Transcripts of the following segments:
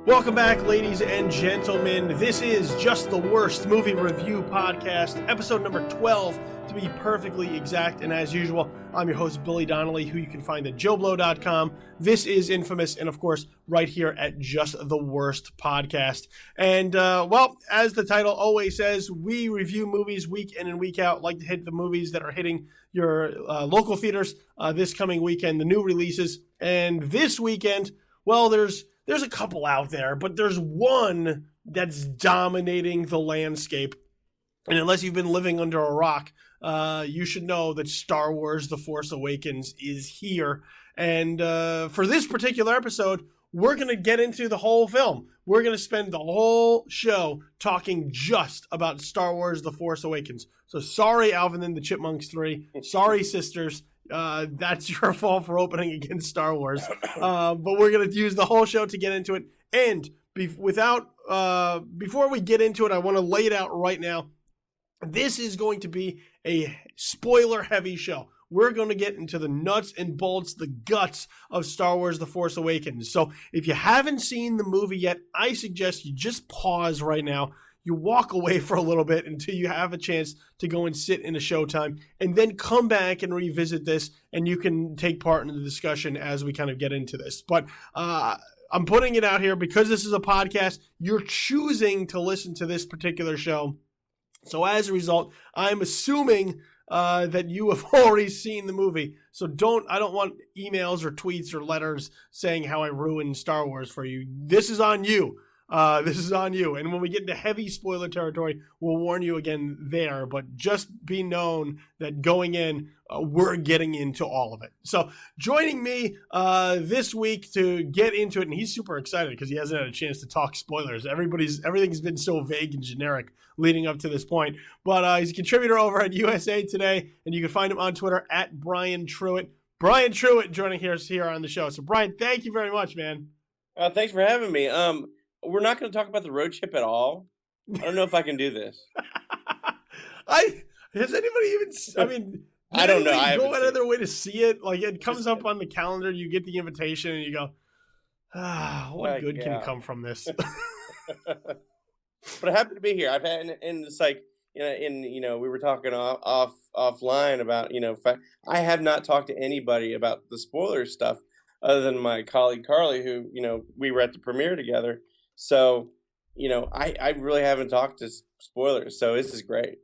Welcome back, ladies and gentlemen. This is Just the Worst Movie Review Podcast, episode number 12, to be perfectly exact. And as usual, I'm your host, Billy Donnelly, who you can find at JoeBlow.com. This is Infamous, and of course, right here at Just the Worst Podcast. And, well, as the title always says, we review movies week in and week out, like to hit the movies that are hitting your local theaters this coming weekend, the new releases. And this weekend, well, there's a couple out there, but there's one that's dominating the landscape. And unless you've been living under a rock, you should know that Star Wars The Force Awakens is here. And for this particular episode, we're going to get into the whole film. We're going to spend the whole show talking just about Star Wars The Force Awakens. So sorry, Alvin and the Chipmunks 3. Sorry, sisters. That's your fault for opening against Star Wars. But we're going to use the whole show to get into it. And before we get into it, I want to lay it out right now. This is going to be a spoiler-heavy show. We're going to get into the nuts and bolts, the guts of Star Wars The Force Awakens. So if you haven't seen the movie yet, I suggest you just pause right now. You walk away for a little bit until you have a chance to go and sit in a showtime, and then come back and revisit this, and you can take part in the discussion as we kind of get into this. But I'm putting it out here because this is a podcast. You're choosing to listen to this particular show. So as a result, I'm assuming that you have already seen the movie. So I don't want emails or tweets or letters saying how I ruined Star Wars for you. This is on you. This is on you. And when we get into heavy spoiler territory, we'll warn you again there. But just be known that going in, we're getting into all of it. So joining me this week to get into it, and he's super excited because he hasn't had a chance to talk spoilers. Everything's been so vague and generic leading up to this point. But he's a contributor over at USA Today, and you can find him on Twitter at Brian Truitt. Brian Truitt joining us here on the show. So Brian, thank you very much, man. Thanks for having me. We're not going to talk about the road trip at all. I don't know if I can do this. Has anybody even? I mean, I don't know. I go another way to see it. Like it comes up on the calendar, you get the invitation, and you go, what good can come from this? But I happen to be here. I've had, and it's like, we were talking offline about, I have not talked to anybody about the spoiler stuff other than my colleague Carly, who, we were at the premiere together. So, I really haven't talked to spoilers, so this is great.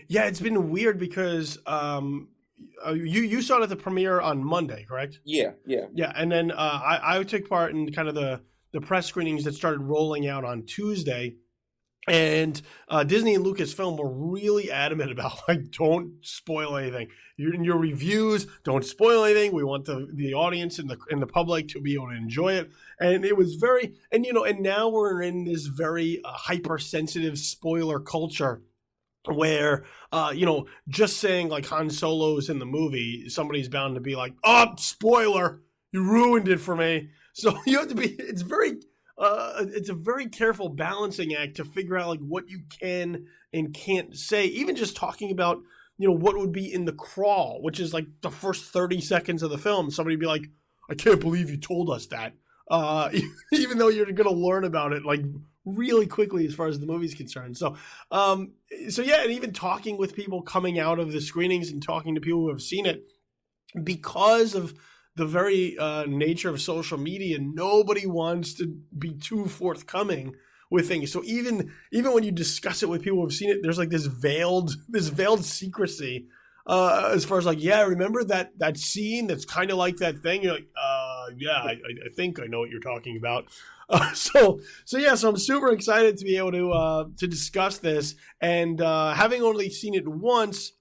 Yeah, it's been weird because you saw it at the premiere on Monday, correct? Yeah. Yeah, and then I took part in kind of the press screenings that started rolling out on Tuesday. And Disney and Lucasfilm were really adamant about, like, don't spoil anything. In your reviews, don't spoil anything. We want the audience and the public to be able to enjoy it. And it was very, and now we're in this very hypersensitive spoiler culture where, just saying like Han Solo's in the movie, somebody's bound to be like, oh, spoiler, you ruined it for me. So you have to be, it's a very careful balancing act to figure out like what you can and can't say. Even just talking about, what would be in the crawl, which is like the first 30 seconds of the film. Somebody would be like, I can't believe you told us that. Even though you're going to learn about it like really quickly as far as the movie's concerned. So yeah, and even talking with people coming out of the screenings and talking to people who have seen it, because of the very nature of social media, nobody wants to be too forthcoming with things. So even when you discuss it with people who've seen it, there's like this veiled secrecy as far as like, yeah, remember that scene that's kind of like that thing. You're like, yeah, I think I know what you're talking about. So I'm super excited to be able to discuss this, and having only seen it once,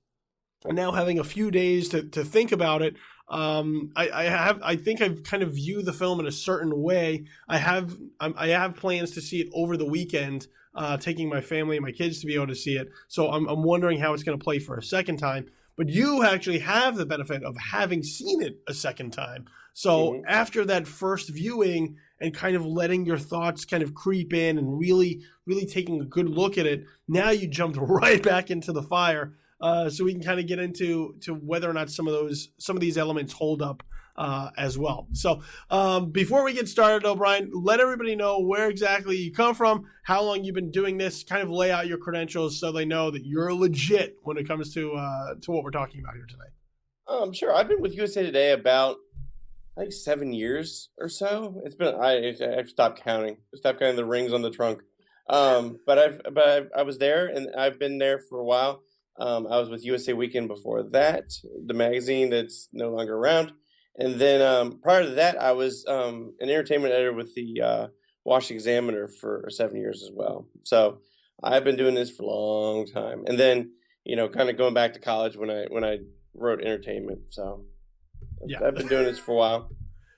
and now having a few days to think about it. I think I've kind of viewed the film in a certain way. I have plans to see it over the weekend, taking my family and my kids to be able to see it. So I'm wondering how it's going to play for a second time. But you actually have the benefit of having seen it a second time. So after that first viewing and kind of letting your thoughts kind of creep in and really, really taking a good look at it, now you jumped right back into the fire. So we can kind of get into whether or not some of these elements hold up as well. So before we get started, O'Brien, let everybody know where exactly you come from, how long you've been doing this, kind of lay out your credentials so they know that you're legit when it comes to what we're talking about here today. Sure. I've been with USA Today about, I think, 7 years or so. It's been I've stopped counting. I stopped counting the rings on the trunk. But I was there, and I've been there for a while. I was with USA Weekend before that, the magazine that's no longer around. And then prior to that, I was an entertainment editor with the Washington Examiner for 7 years as well. So I've been doing this for a long time. And then, kind of going back to college when I wrote entertainment. So yeah, I've been doing this for a while.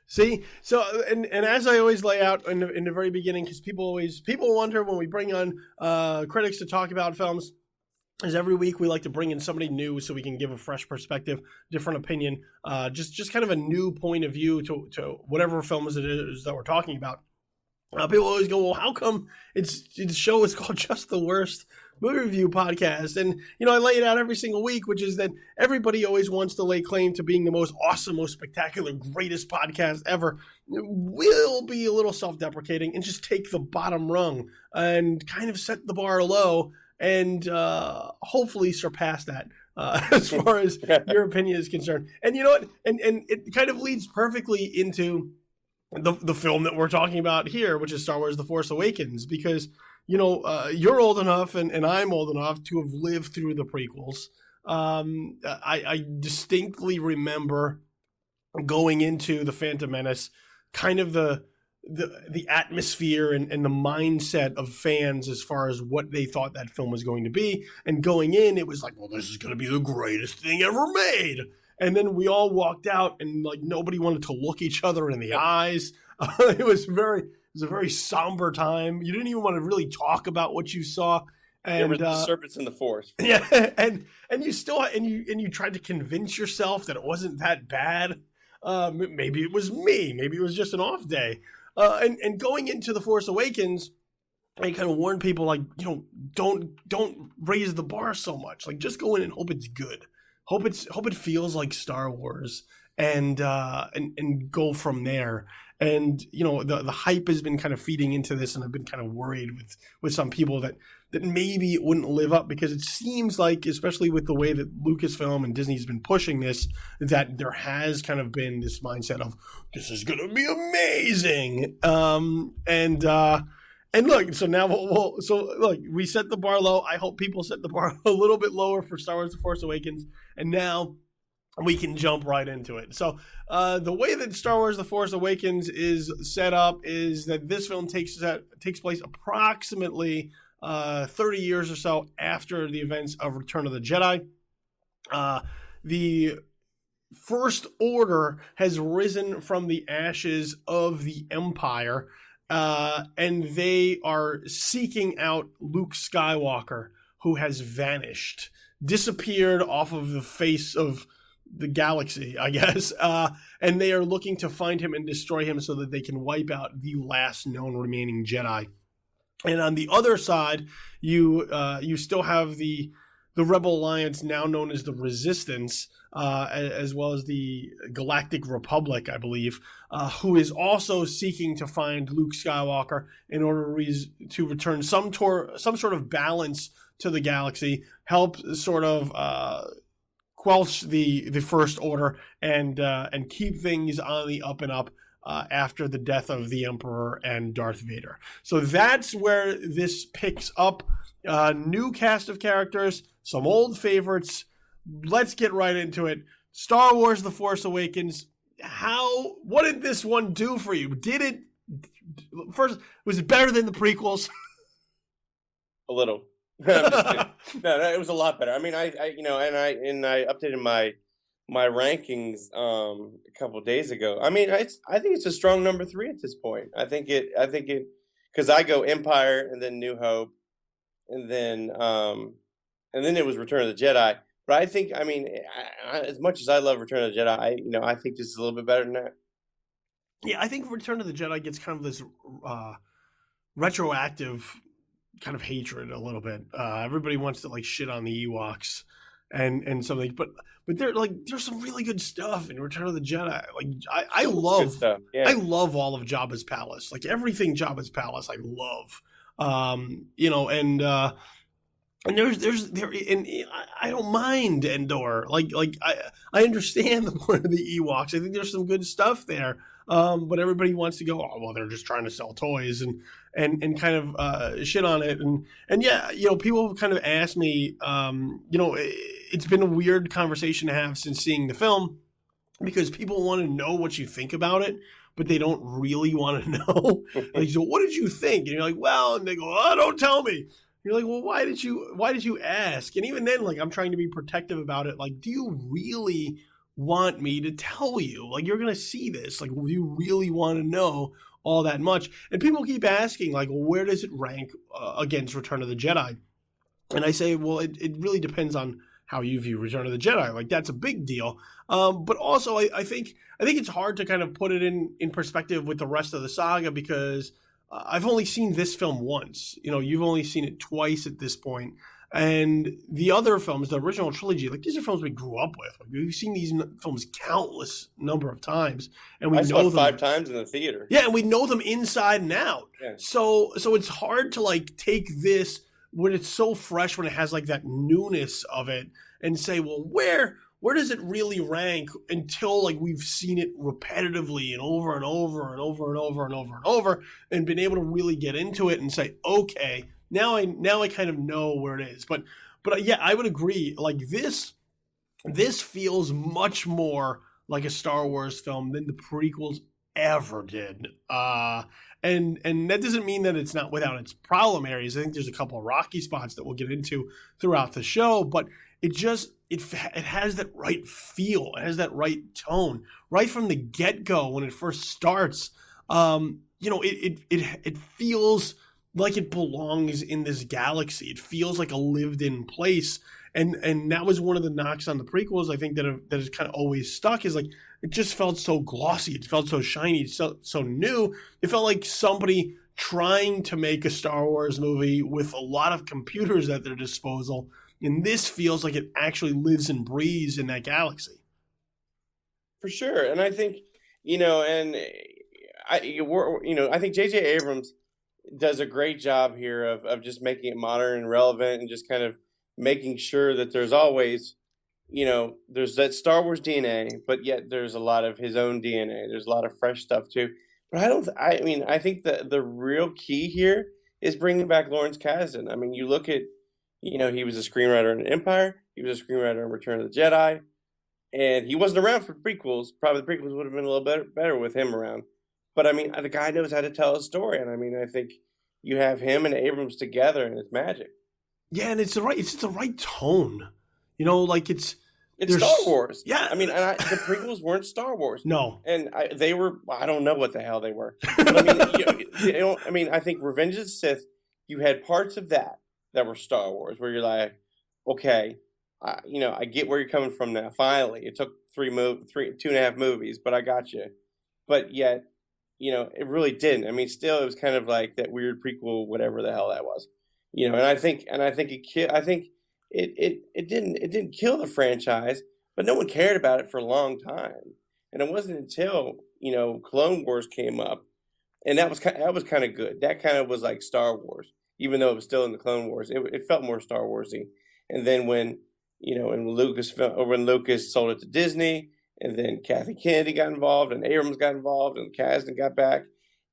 See, so and as I always lay out in the very beginning, because people wonder when we bring on critics to talk about films, is every week we like to bring in somebody new so we can give a fresh perspective, different opinion, just kind of a new point of view to whatever films it is that we're talking about. People always go, well, how come the show is called Just the Worst Movie Review Podcast? And, I lay it out every single week, which is that everybody always wants to lay claim to being the most awesome, most spectacular, greatest podcast ever. We'll be a little self-deprecating and just take the bottom rung and kind of set the bar low and hopefully surpass that as far as your opinion is concerned. And you know what? And it kind of leads perfectly into the film that we're talking about here, which is Star Wars The Force Awakens, because you're old enough and I'm old enough to have lived through the prequels. I distinctly remember going into The Phantom Menace, kind of the atmosphere and the mindset of fans as far as what they thought that film was going to be. And going in, it was like, well, this is going to be the greatest thing ever made. And then we all walked out and nobody wanted to look each other in the eyes. It was a very somber time. You didn't even want to really talk about what you saw. And there were the serpents in the forest. Yeah, and you tried to convince yourself that it wasn't that bad. Maybe it was me. Maybe it was just an off day. And going into The Force Awakens, I kind of warned people don't raise the bar so much. Just go in and hope it's good. Hope it feels like Star Wars, and go from there. And the hype has been kind of feeding into this, and I've been kind of worried with some people that maybe it wouldn't live up, because it seems like, especially with the way that Lucasfilm and Disney's been pushing this, that there has kind of been this mindset of this is going to be amazing. And look, so now we set the bar low. I hope people set the bar a little bit lower for Star Wars The Force Awakens, and now we can jump right into it. So the way that Star Wars The Force Awakens is set up is that this film takes place approximately 30 years or so after the events of Return of the Jedi. The First Order has risen from the ashes of the Empire, and they are seeking out Luke Skywalker, who has vanished, disappeared off of the face of the galaxy, I guess, and they are looking to find him and destroy him so that they can wipe out the last known remaining Jedi. And on the other side, you still have the Rebel Alliance, now known as the Resistance, as well as the Galactic Republic, I believe, who is also seeking to find Luke Skywalker in order to return some sort of balance to the galaxy, help sort of quelch the First Order, and keep things on the up and up after the death of the Emperor and Darth Vader. So that's where this picks up. New cast of characters, some old favorites. Let's get right into it. Star Wars The Force Awakens. What did this one do for you? Was it better than the prequels? A little. No, it was a lot better. I mean, I updated my rankings a couple of days ago. I mean, I think it's a strong number 3 at this point. I think it because I go Empire and then New Hope, and then it was Return of the Jedi. But I think, I mean, as much as I love Return of the Jedi, I think this is a little bit better than that. Yeah, I think Return of the Jedi gets kind of this retroactive kind of hatred a little bit. Everybody wants to shit on the Ewoks, and something. But there's some really good stuff in Return of the Jedi. Like I Good love stuff. Yeah. I love all of Jabba's palace. Like everything Jabba's palace, I love. And I don't mind Endor. I understand the point of the Ewoks. I think there's some good stuff there. But everybody wants to go, oh well, they're just trying to sell toys and kind of shit on it. And yeah, people have kind of asked me, it's been a weird conversation to have since seeing the film, because people want to know what you think about it, but they don't really want to know. Like, so what did you think? And you're like, well, and they go, oh, don't tell me. You're like, well, why did you ask? And even then, like, I'm trying to be protective about it. Like, do you really want me to tell you? Like, you're going to see this. Like, do you really want to know all that much? And people keep asking, like, well, where does it rank against Return of the Jedi? And I say, well, it really depends on how you view Return of the Jedi. Like, that's a big deal. But also, I think it's hard to kind of put it in perspective with the rest of the saga, because I've only seen this film once. You've only seen it twice at this point. And the other films, the original trilogy, like, these are films we grew up with. Like, we've seen these films countless number of times, and I saw them 5 times in the theater. Yeah, and we know them inside and out. Yeah. So it's hard to like take this when it's so fresh, when it has like that newness of it, and say, well, where does it really rank, until like we've seen it repetitively and over and over and over and over and over and over, and been able to really get into it and say, okay, now I kind of know where it is. But yeah, I would agree. Like, this feels much more like a Star Wars film than the prequels ever did. And that doesn't mean that it's not without its problem areas. I think there's a couple of rocky spots that we'll get into throughout the show, but it has that right feel. It has that right tone right from the get-go when it first starts. It feels like it belongs in this galaxy. It feels like a lived-in place. And that was one of the knocks on the prequels, I think, that has kind of always stuck, is like, it just felt so glossy. It felt so shiny, so new. It felt like somebody trying to make a Star Wars movie with a lot of computers at their disposal. And this feels like it actually lives and breathes in that galaxy. For sure. And I think, I think J.J. Abrams does a great job here of just making it modern and relevant, and just kind of making sure that there's always, there's that Star Wars DNA, but yet there's a lot of his own DNA. There's a lot of fresh stuff too. But I think that the real key here is bringing back Lawrence Kasdan. I mean, you look at, he was a screenwriter in Empire. He was a screenwriter in Return of the Jedi. And he wasn't around for prequels. Probably the prequels would have been a little better with him around. But I mean, the guy knows how to tell a story. And I mean, I think you have him and Abrams together, and it's magic. Yeah, and it's the right tone. It's Star Wars. Yeah. I mean, the prequels weren't Star Wars. No. And they were, I don't know what the hell they were. But I mean, I think Revenge of the Sith, you had parts of that were Star Wars, where you're like, okay, I get where you're coming from now. Finally, it took 2.5 movies, but I got you. But yet, it really didn't. I mean, still, it was kind of like that weird prequel, whatever the hell that was. And I think it didn't kill the franchise, but no one cared about it for a long time. And it wasn't until Clone Wars came up, and that was kind of good. That kind of was like Star Wars, even though it was still in the Clone Wars. It felt more Star Warsy. And then when when Lucas sold it to Disney, and then Kathy Kennedy got involved, and Abrams got involved, and Kasdan got back,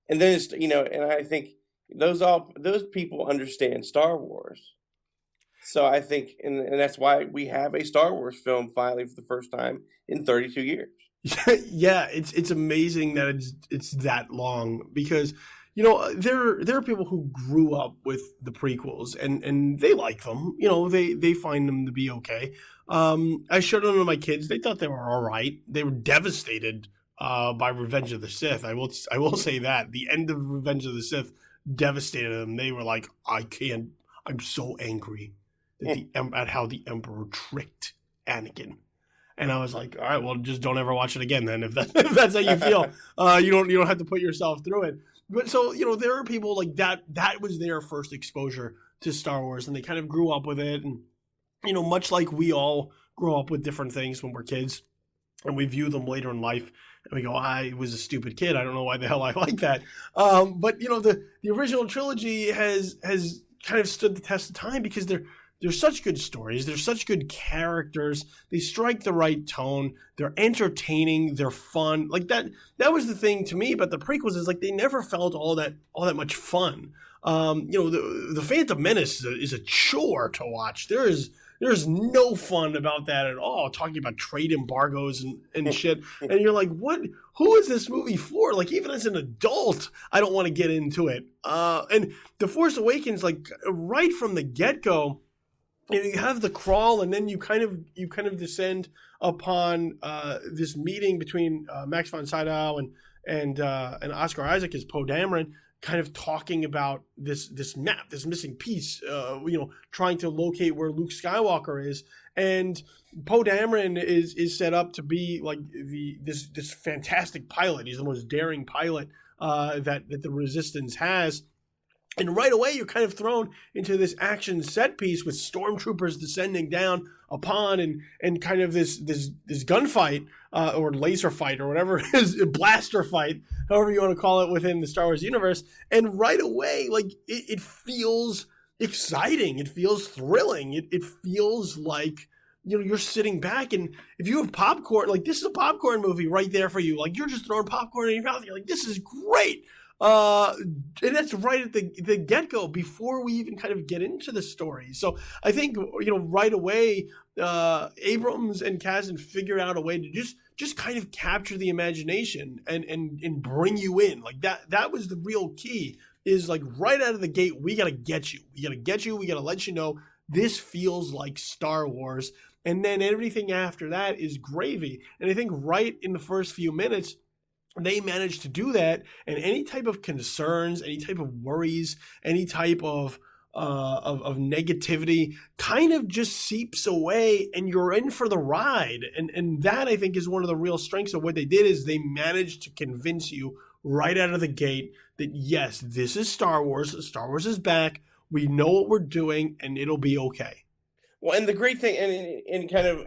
and then it's and I think those people understand Star Wars. So I think, and that's why we have a Star Wars film finally for the first time in 32 years. Yeah, it's amazing that it's that long, because there are people who grew up with the prequels and they like them. They find them to be okay. I showed them to my kids. They thought they were all right. They were devastated by Revenge of the Sith. I will say that the end of Revenge of the Sith devastated them. They were like, I'm so angry at how the Emperor tricked Anakin. And I was like, all right, well, just don't ever watch it again then, if that's how you feel. You don't have to put yourself through it. But so, there are people like that was their first exposure to Star Wars, and they kind of grew up with it, and much like we all grow up with different things when we're kids and we view them later in life and we go, I was a stupid kid. I don't know why the hell I like that. But the original trilogy has kind of stood the test of time because they're such good stories. They're such good characters. They strike the right tone. They're entertaining. They're fun. Like that was the thing to me about the prequels is like they never felt all that much fun. The Phantom Menace is a chore to watch. There's no fun about that at all, talking about trade embargoes and shit. And you're like, what? Who is this movie for? Like, even as an adult, I don't want to get into it. And The Force Awakens, like, right from the get-go, you have the crawl, and then you kind of descend upon this meeting between Max von Sydow and Oscar Isaac as Poe Dameron, kind of talking about this map, this missing piece, trying to locate where Luke Skywalker is. And Poe Dameron is set up to be like this fantastic pilot. He's the most daring pilot that the Resistance has. And right away, you're kind of thrown into this action set piece with stormtroopers descending down a pond and kind of this gunfight or laser fight or whatever it is, blaster fight, however you want to call it within the Star Wars universe. And right away, like it feels exciting. It feels thrilling. It feels like you're sitting back, and if you have popcorn, like this is a popcorn movie right there for you. Like you're just throwing popcorn in your mouth. You're like, this is great. And that's right at the get-go before we even kind of get into the story. So I think, right away, Abrams and Kasdan figured out a way to just kind of capture the imagination and bring you in. Like that was the real key, is like right out of the gate, we got to get you. We got to get you. We got to let you know this feels like Star Wars. And then everything after that is gravy. And I think right in the first few minutes, they managed to do that, and any type of concerns, any type of worries, any type of negativity kind of just seeps away, and you're in for the ride. And that, I think, is one of the real strengths of what they did, is they managed to convince you right out of the gate that, yes, this is Star Wars. Star Wars is back. We know what we're doing, and it'll be okay. Well, and the great thing, and kind of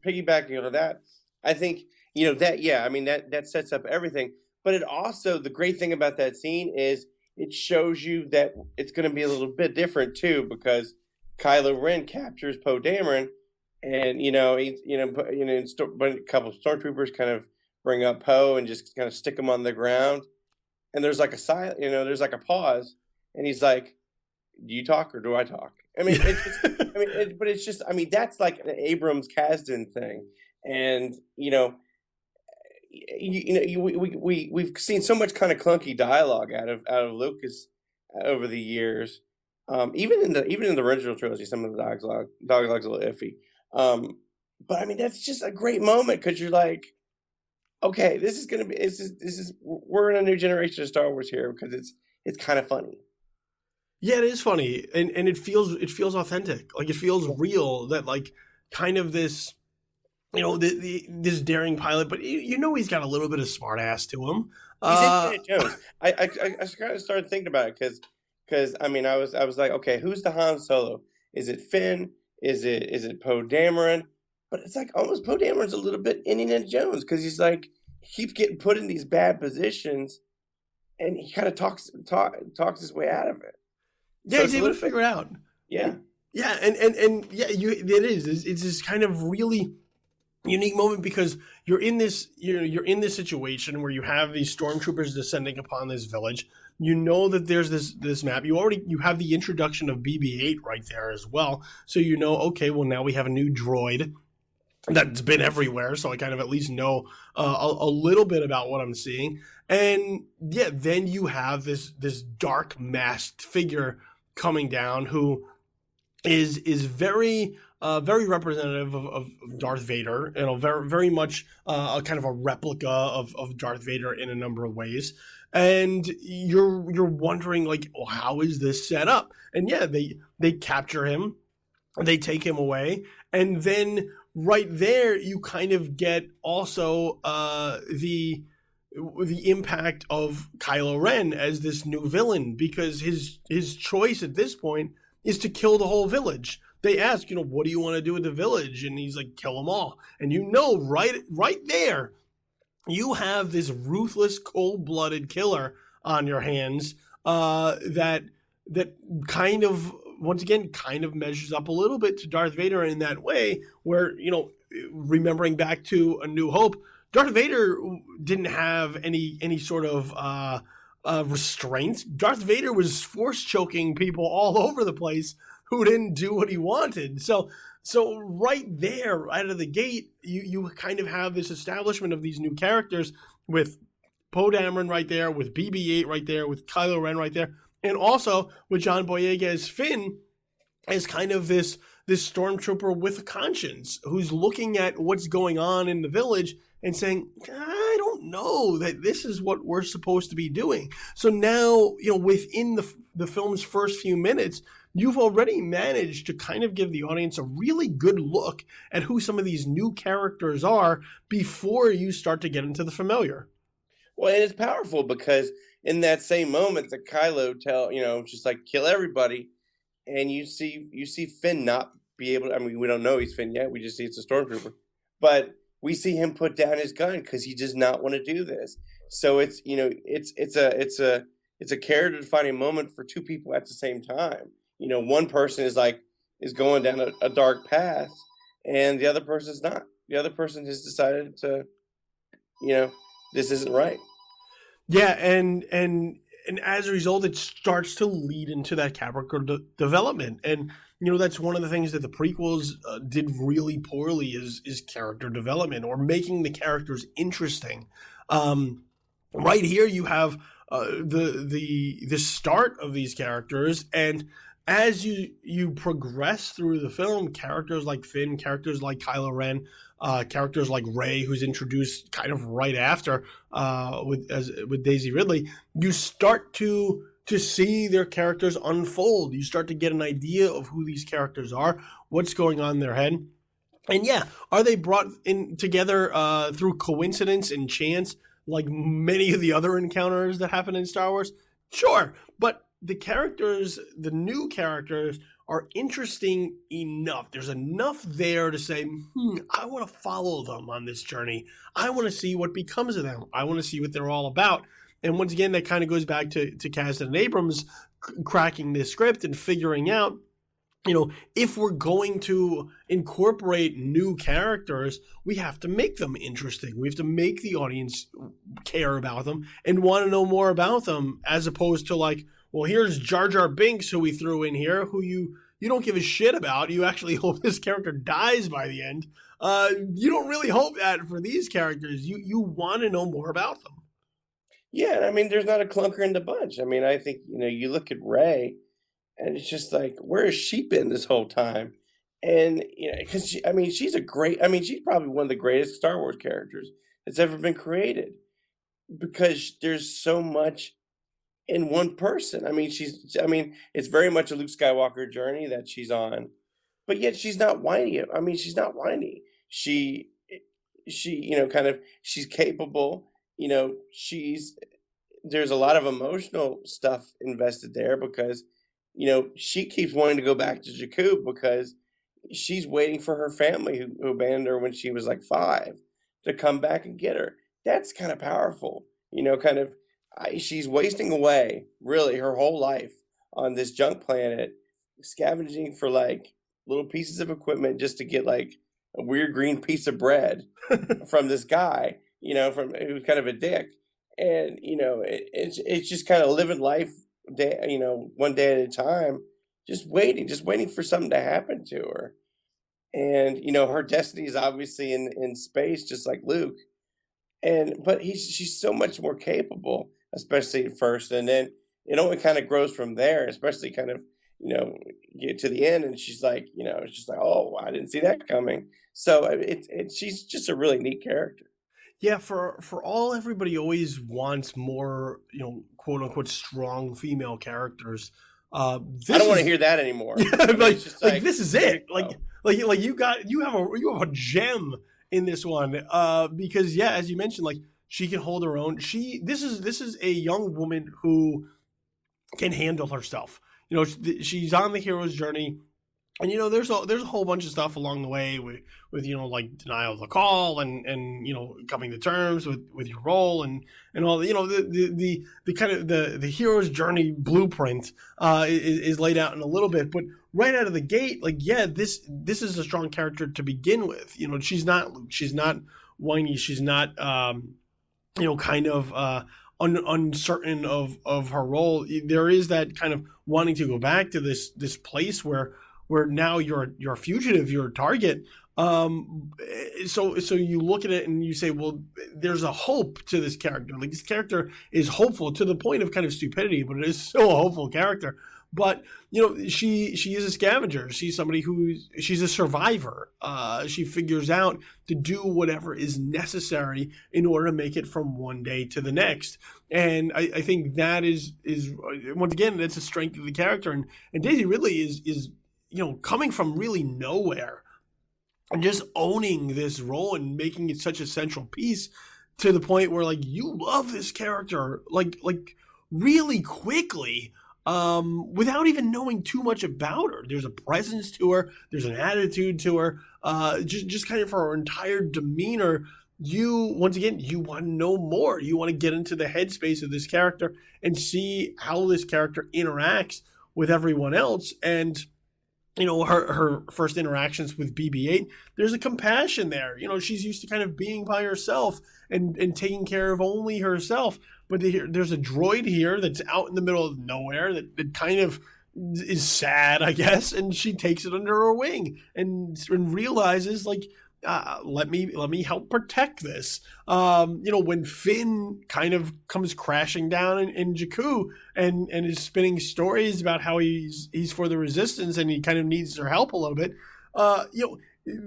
piggybacking on that, I think, that sets up everything. But it also, the great thing about that scene is it shows you that it's going to be a little bit different too, because Kylo Ren captures Poe Dameron, and a couple of stormtroopers kind of bring up Poe and just kind of stick him on the ground, and there's like there's like a pause, and he's like, "Do you talk or do I talk?" I mean, that's like an Abrams Kasdan thing, and we've seen so much kind of clunky dialogue out of Lucas over the years. Even in the original trilogy, some of the dialogue's a little iffy. But I mean, that's just a great moment, because you're like, okay, we're in a new generation of Star Wars here, because it's kind of funny. Yeah, it is funny, and it feels authentic. Like it feels real, that like kind of this. This daring pilot, but he's got a little bit of smart ass to him. He's Indiana Jones. I kind of started thinking about it because I mean I was like, okay, who's the Han Solo? Is it Finn? Is it Poe Dameron? But it's like almost Poe Dameron's a little bit Indiana Jones, because he's like, he keeps getting put in these bad positions, and he kind of talks his way out of it. Yeah, so he's able to figure it out. Yeah, yeah, and yeah, it is. It's this kind of really unique moment, because you're in this situation where you have these stormtroopers descending upon this village. You know that there's this map. You have the introduction of BB-8 right there as well. So okay, well, now we have a new droid that's been everywhere. So I kind of at least know a little bit about what I'm seeing. And yeah, then you have this dark masked figure coming down who is very very representative of Darth Vader, very very much a kind of a replica of Darth Vader in a number of ways. And you're wondering, like, well, how is this set up? And yeah, they capture him, they take him away, and then right there you kind of get also the impact of Kylo Ren as this new villain, because his choice at this point is to kill the whole village. they ask, what do you want to do with the village? And he's like, kill them all. And right there, you have this ruthless, cold-blooded killer on your hands that kind of, once again, kind of measures up a little bit to Darth Vader in that way, where, remembering back to A New Hope, Darth Vader didn't have any sort of restraints. Darth Vader was force choking people all over the place who didn't do what he wanted. So right there, right out of the gate, you kind of have this establishment of these new characters with Poe Dameron right there, with BB-8 right there, with Kylo Ren right there, and also with John Boyega as Finn, as kind of this stormtrooper with a conscience who's looking at what's going on in the village and saying, I don't know that this is what we're supposed to be doing. So now, within the film's first few minutes, you've already managed to kind of give the audience a really good look at who some of these new characters are before you start to get into the familiar. Well, and it's powerful because in that same moment, the Kylo just like kill everybody, and you see Finn not be able to. I mean, we don't know he's Finn yet. We just see it's a stormtrooper, but we see him put down his gun because he does not want to do this. So it's a character defining moment for two people at the same time. One person is going down a dark path, and the other person is not. The other person has decided to, this isn't right. Yeah, and as a result, it starts to lead into that character development. And, that's one of the things that the prequels did really poorly is character development, or making the characters interesting. Right here, you have the start of these characters, and as you progress through the film, characters like Finn, characters like Kylo Ren, characters like Rey, who's introduced kind of right after with Daisy Ridley, you start to see their characters unfold. You start to get an idea of who these characters are, what's going on in their head. And yeah, are they brought in together through coincidence and chance, like many of the other encounters that happen in Star Wars? Sure, but the new characters are interesting enough. There's enough there to say, I want to follow them on this journey. I want to see what becomes of them. I want to see what they're all about. And once again, that kind of goes back to Kasdan and Abrams cracking this script and figuring out, if we're going to incorporate new characters, we have to make them interesting. We have to make the audience care about them and want to know more about them, as opposed to like, well, here's Jar Jar Binks, who we threw in here, who you don't give a shit about. You actually hope this character dies by the end. You don't really hope that for these characters. You want to know more about them. Yeah, I mean, there's not a clunker in the bunch. I mean, I think, you look at Rey, and it's just like, where has she been this whole time? And, because she's she's probably one of the greatest Star Wars characters that's ever been created, because there's so much in one person. It's very much a Luke Skywalker journey that she's on, but yet she's not whiny. She's not whiny. She's capable. There's a lot of emotional stuff invested there, because, she keeps wanting to go back to Jakku because she's waiting for her family who abandoned her when she was like 5 to come back and get her. That's kind of powerful, she's wasting away really her whole life on this junk planet, scavenging for like little pieces of equipment just to get like a weird green piece of bread from this guy, from who's kind of a dick. And, it's just kind of living life one day at a time, just waiting for something to happen to her. And, her destiny is obviously in space, just like Luke. But she's so much more capable, especially at first, and then it only kind of grows from there, especially kind of, get to the end, and she's like, it's just like, oh, I didn't see that coming. So she's just a really neat character. Yeah, for all everybody always wants more, quote unquote strong female characters. I don't want to hear that anymore. Yeah, like this is it. Like you have a gem in this one, because yeah, as you mentioned, like she can hold her own. This is a young woman who can handle herself. She's on the hero's journey. And there's a whole bunch of stuff along the way with like denial of the call and coming to terms with your role and all the kind of the hero's journey blueprint is laid out in a little bit, but right out of the gate, like, yeah, this is a strong character to begin with. She's not whiny, she's not kind of uncertain of her role. There is that kind of wanting to go back to this place where now you're a fugitive, you're a target. So you look at it and you say, well, there's a hope to this character. Like, this character is hopeful to the point of kind of stupidity, but it is still a hopeful character. But she is a scavenger. She's somebody she's a survivor. She figures out to do whatever is necessary in order to make it from one day to the next. And I think that is once again, that's a strength of the character. And Daisy Ridley is coming from really nowhere and just owning this role and making it such a central piece to the point where, like, you love this character like really quickly, without even knowing too much about her. There's a presence to her, there's an attitude to her, just kind of her entire demeanor. Once again, you want to know more. You want to get into the headspace of this character and see how this character interacts with everyone else. And her first interactions with BB-8, there's a compassion there. She's used to kind of being by herself and taking care of only herself. But there's a droid here that's out in the middle of nowhere that kind of is sad, I guess, and she takes it under her wing and realizes, like, let me help protect this. When Finn kind of comes crashing down in Jakku and is spinning stories about how he's for the Resistance and he kind of needs their help a little bit,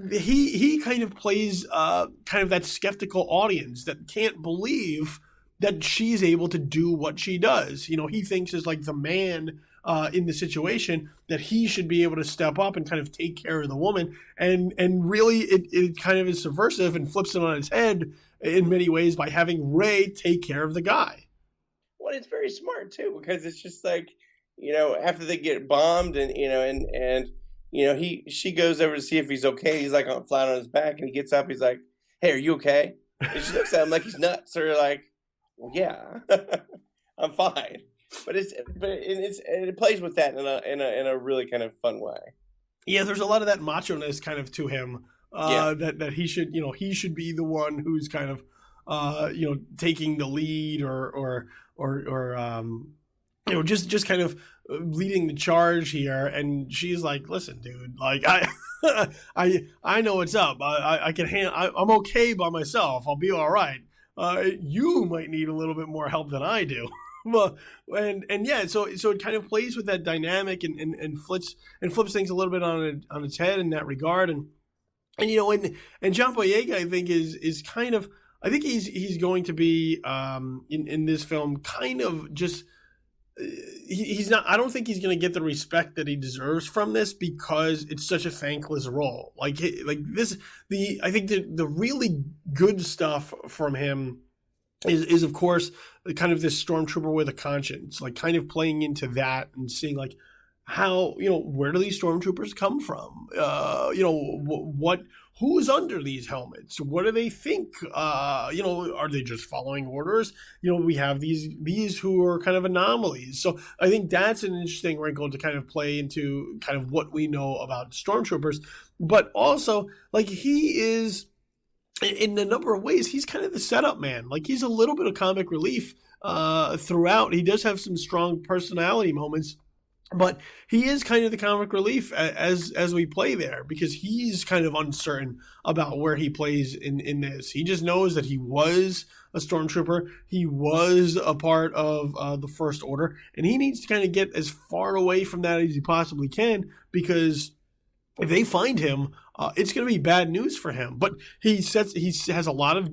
he kind of plays kind of that skeptical audience that can't believe that she's able to do what she does. He thinks as, like, the man in the situation, that he should be able to step up and kind of take care of the woman. And really, it kind of is subversive and flips it on its head in many ways by having Rey take care of the guy. Well, it's very smart too, because it's just like, after they get bombed and she goes over to see if he's okay. He's like flat on his back, and he gets up. He's like, "Hey, are you okay?" And she looks at him like he's nuts, or like, "Well, yeah, I'm fine." But it plays with that in a really kind of fun way. Yeah, there's a lot of that macho-ness kind of to him. That he should be the one who's kind of taking the lead or just kind of leading the charge here. And she's like, "Listen, dude, like, I know what's up. I can I'm okay by myself. I'll be all right. You might need a little bit more help than I do." Well, and yeah, so it kind of plays with that dynamic and flips things a little bit on its head in that regard. And John Boyega, I think, is kind of, I think he's going to be in this film kind of just, he's not, I don't think he's going to get the respect that he deserves from this, because it's such a thankless role. I think the really good stuff from him is of course kind of this stormtrooper with a conscience, like kind of playing into that and seeing, like, how, where do these stormtroopers come from? Who's under these helmets? What do they think? Are they just following orders? We have these who are kind of anomalies. So I think that's an interesting wrinkle to kind of play into kind of what we know about stormtroopers. But also, like, he is, in a number of ways, he's kind of the setup man. Like, he's a little bit of comic relief throughout. He does have some strong personality moments, but he is kind of the comic relief as we play there, because he's kind of uncertain about where he plays in this. He just knows that he was a stormtrooper. He was a part of the First Order, and he needs to kind of get as far away from that as he possibly can, because if they find him, it's going to be bad news for him. But he has a lot of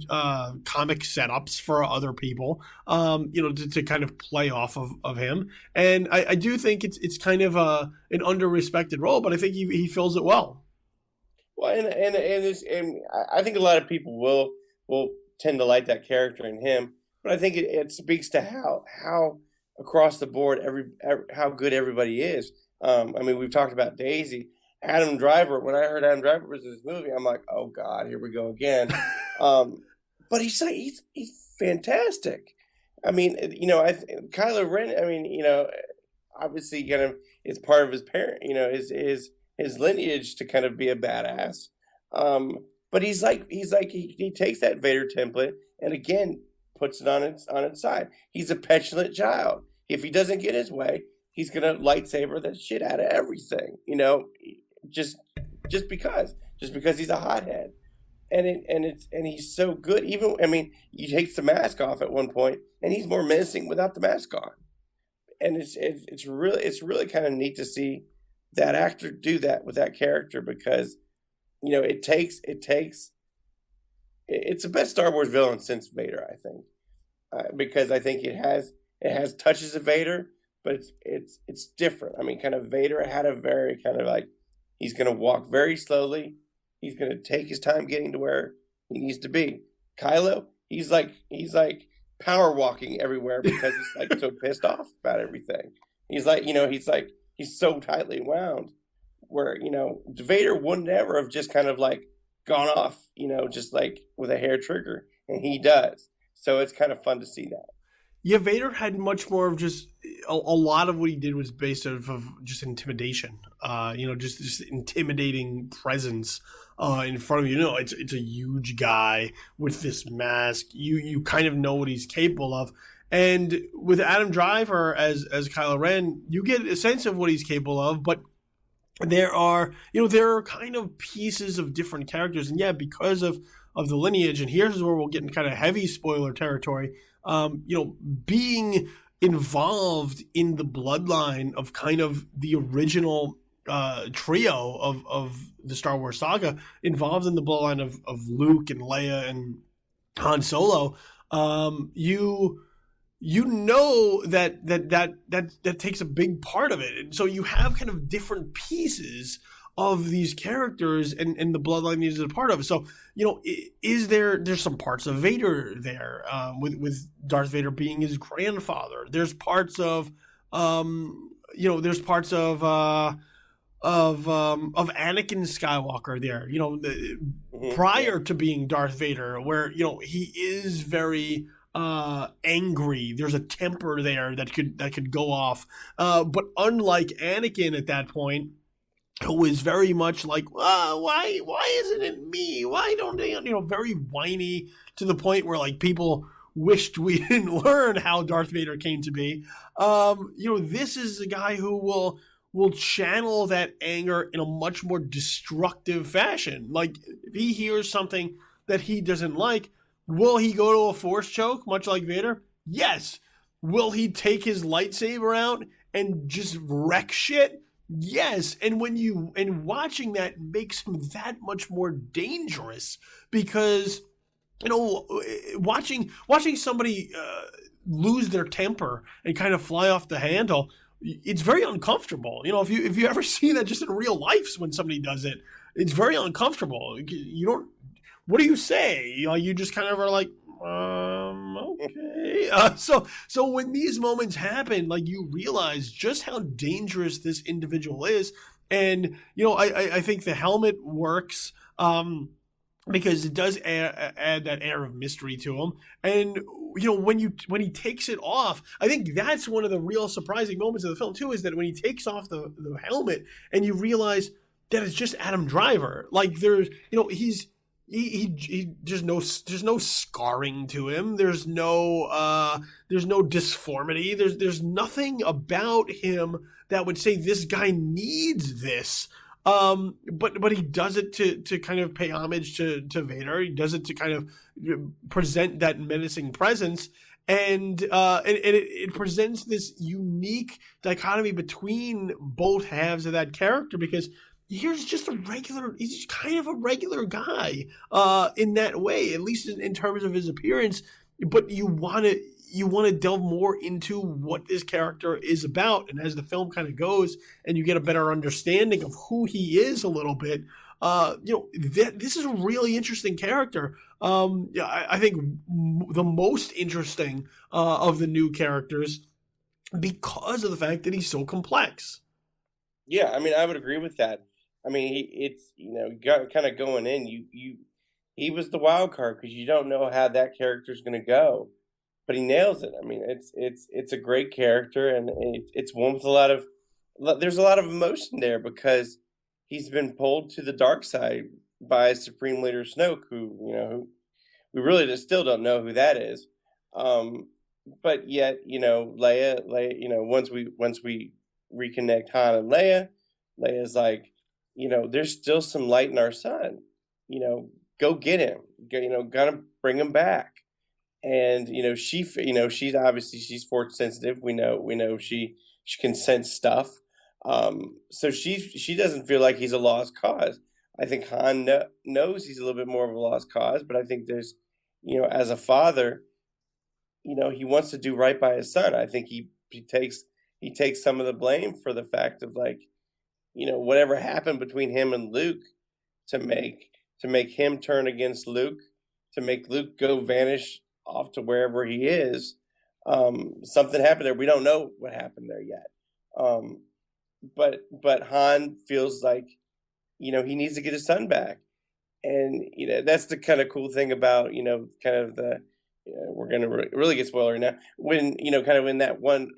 comic setups for other people, to kind of play off of him. And I do think it's kind of an under-respected role, but I think he fills it well. Well, and I think a lot of people will tend to like that character in him, but I think it speaks to how across the board how good everybody is. I mean, we've talked about Daisy. Adam Driver. When I heard Adam Driver was in this movie, I'm like, oh God, here we go again. But he's like, he's fantastic. I mean, Kylo Ren. I mean, obviously, kind of, it's part of his parent, his lineage to kind of be a badass. But he takes that Vader template and again puts it on its side. He's a petulant child. If he doesn't get his way, he's gonna lightsaber the shit out of everything. Just because he's a hothead. And he's so good. Even, I mean, he takes the mask off at one point, and he's more menacing without the mask on. And it's really kind of neat to see that actor do that with that character, because it's the best Star Wars villain since Vader, I think, because I think it has touches of Vader, but it's different. I mean, kind of Vader had a very kind of like, he's going to walk very slowly. He's going to take his time getting to where he needs to be. Kylo, he's like power walking everywhere because he's like so pissed off about everything. He's so tightly wound where, Vader wouldn't ever have just kind of like gone off, just like with a hair trigger, and he does. So it's kind of fun to see that. Yeah, Vader had much more of just a lot of what he did was based off of just intimidation. Just intimidating presence in front of you. It's a huge guy with this mask. You kind of know what he's capable of. And with Adam Driver as Kylo Ren, you get a sense of what he's capable of, but there are kind of pieces of different characters. And yeah, because of the lineage, and here's where we'll get in kind of heavy spoiler territory, being involved in the bloodline of kind of the original trio of the Star Wars saga, involved in the bloodline of Luke and Leia and Han Solo, that takes a big part of it. And so you have kind of different pieces of these characters and the bloodline is a part of it. So, there's some parts of Vader there, with Darth Vader being his grandfather. There's parts of Anakin Skywalker there, prior to being Darth Vader, where, he is very angry. There's a temper there that could go off. But unlike Anakin at that point, who is very much like, why isn't it me? Why don't they, very whiny to the point where like people wished we didn't learn how Darth Vader came to be. This is a guy who will channel that anger in a much more destructive fashion. Like if he hears something that he doesn't like, will he go to a force choke, much like Vader? Yes. Will he take his lightsaber out and just wreck shit? Yes. And watching that makes him that much more dangerous, because, watching somebody lose their temper and kind of fly off the handle, it's very uncomfortable. If you ever see that just in real life when somebody does it, it's very uncomfortable. What do you say? You just kind of are like, okay. So when these moments happen, like, you realize just how dangerous this individual is. And, I think the helmet works, because it does add that air of mystery to him. And, when he takes it off, I think that's one of the real surprising moments of the film too, is that when he takes off the helmet and you realize that it's just Adam Driver. Like there's, there's no scarring to him. There's no disformity. There's nothing about him that would say this guy needs this. But he does it to kind of pay homage to Vader. He does it to kind of present that menacing presence. And it presents this unique dichotomy between both halves of that character, because he's just he's kind of a regular guy in that way, at least in terms of his appearance. But you want to delve more into what this character is about. And as the film kind of goes and you get a better understanding of who he is a little bit, this is a really interesting character. I think the most interesting of the new characters, because of the fact that he's so complex. Yeah, I mean, I would agree with that. I mean, it's kind of going in. He was the wild card because you don't know how that character's going to go, but he nails it. I mean, it's a great character, and it's one with there's a lot of emotion there because he's been pulled to the dark side by Supreme Leader Snoke, who we really just still don't know who that is. Um, but yet, Leia, once we reconnect Han and Leia, Leia's like, there's still some light in our son. Go get him. Gotta bring him back. And she's force sensitive. We know she can sense stuff. So she doesn't feel like he's a lost cause. I think Han knows he's a little bit more of a lost cause, but I think there's, as a father, he wants to do right by his son. I think he takes some of the blame for the fact of, like, whatever happened between him and Luke to make him turn against Luke, to make Luke go vanish off to wherever he is. Something happened there. We don't know what happened there yet. But Han feels like, he needs to get his son back. And that's the kind of cool thing about, kind of we're going to really get spoiler now, when, kind of in that one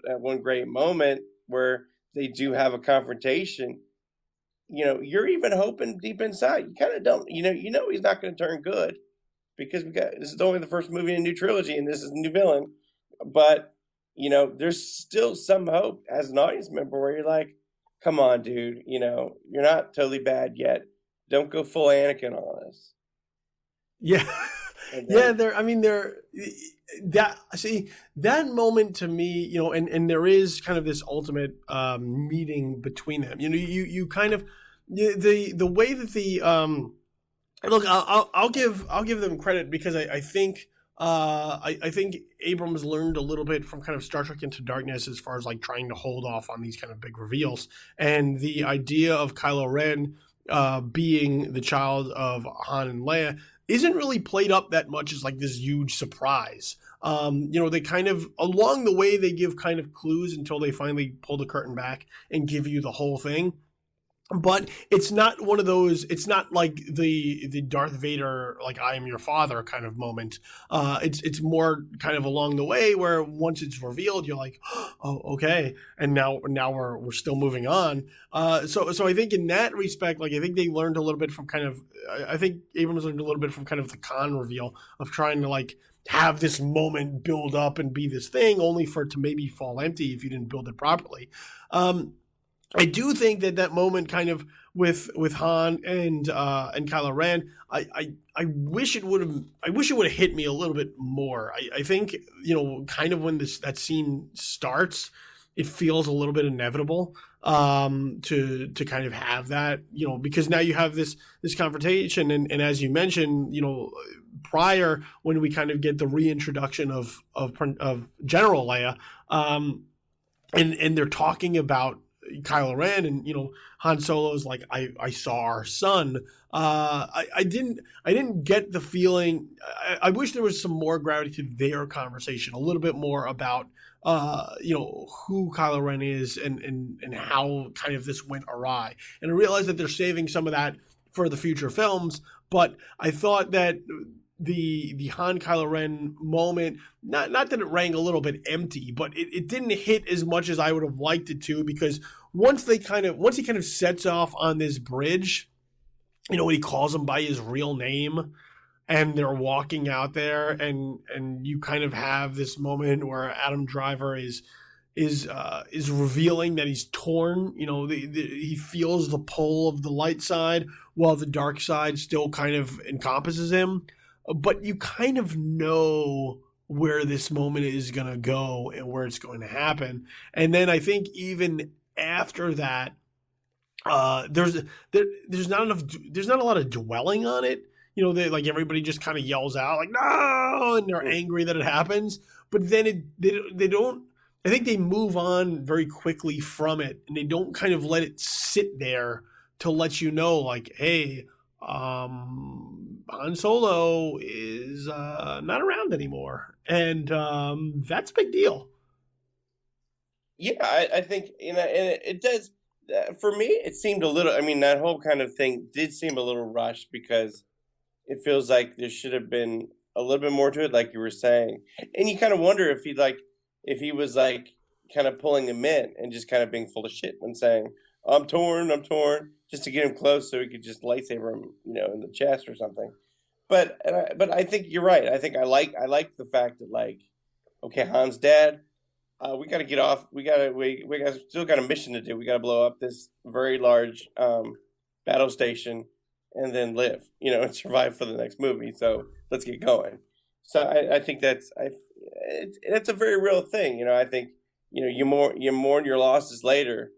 great moment where they do have a confrontation. You're even hoping deep inside. You kind of don't, he's not going to turn good, because this is only the first movie in a new trilogy, and this is a new villain. But there's still some hope as an audience member where you're like, come on, dude, you're not totally bad yet. Don't go full Anakin on us. Yeah. Yeah, that moment to me, and there is kind of this ultimate meeting between them. You kind of, the way that look, I'll give them credit, because I think I think Abrams learned a little bit from kind of Star Trek Into Darkness, as far as like trying to hold off on these kind of big reveals, and the idea of Kylo Ren being the child of Han and Leia isn't really played up that much as like this huge surprise. They kind of, along the way, they give kind of clues until they finally pull the curtain back and give you the whole thing. But it's not one of those, it's not like the Darth Vader, like, I am your father kind of moment. It's more kind of along the way, where once it's revealed, you're like, oh, okay. And now we're still moving on. So I think in that respect, like, I think they learned a little bit from kind of, I think Abrams learned a little bit from kind of the Khan reveal of trying to, like, have this moment build up and be this thing, only for it to maybe fall empty if you didn't build it properly. I do think that moment kind of with Han and Kylo Ren, I wish it would have hit me a little bit more. I think, kind of when that scene starts, it feels a little bit inevitable to kind of have that, because now you have this confrontation, and as you mentioned, prior, when we kind of get the reintroduction of General Leia, and they're talking about Kylo Ren, and Han Solo's like, I saw our son. I didn't get the feeling. I wish there was some more gravity to their conversation, a little bit more about who Kylo Ren is, and how kind of this went awry. And I realize that they're saving some of that for the future films, but I thought that the Han Kylo Ren moment, not that it rang a little bit empty, but it didn't hit as much as I would have liked it to, because once he kind of sets off on this bridge, when he calls him by his real name, and they're walking out there, and you kind of have this moment where Adam Driver is revealing that he's torn. He feels the pull of the light side, while the dark side still kind of encompasses him. But you kind of know where this moment is going to go and where it's going to happen. And then I think even after that, there's not a lot of dwelling on it. Like, everybody just kind of yells out like, no, and they're angry that it happens. But then they don't. I think they move on very quickly from it, and they don't kind of let it sit there to let you know, like, hey, Han Solo is not around anymore, and that's a big deal. Yeah, I think, and it does. For me, it seemed a little. I mean, that whole kind of thing did seem a little rushed because it feels like there should have been a little bit more to it, like you were saying. And you kind of wonder if he was like kind of pulling him in and just kind of being full of shit and saying, I'm torn," just to get him close so he could just lightsaber him, in the chest or something. But I think you're right. I think I like the fact that, like, okay, Han's dead. We got to get off. We got still got a mission to do. We got to blow up this very large battle station and then live, and survive for the next movie. So let's get going. So I think that's a very real thing. I think you mourn your losses later,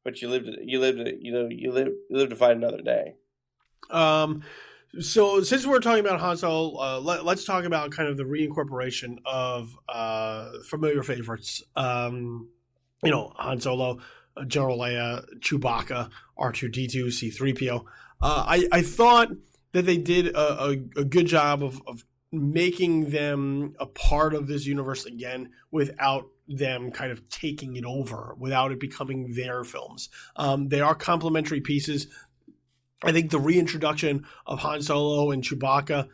but you live to fight another day. So since we're talking about Han Solo, let's talk about kind of the reincorporation of familiar favorites. Han Solo, General Leia, Chewbacca, R2-D2, C-3PO. I thought that they did a good job of making them a part of this universe again without them kind of taking it over, without it becoming their films. They are complementary pieces. I think the reintroduction of Han Solo and Chewbacca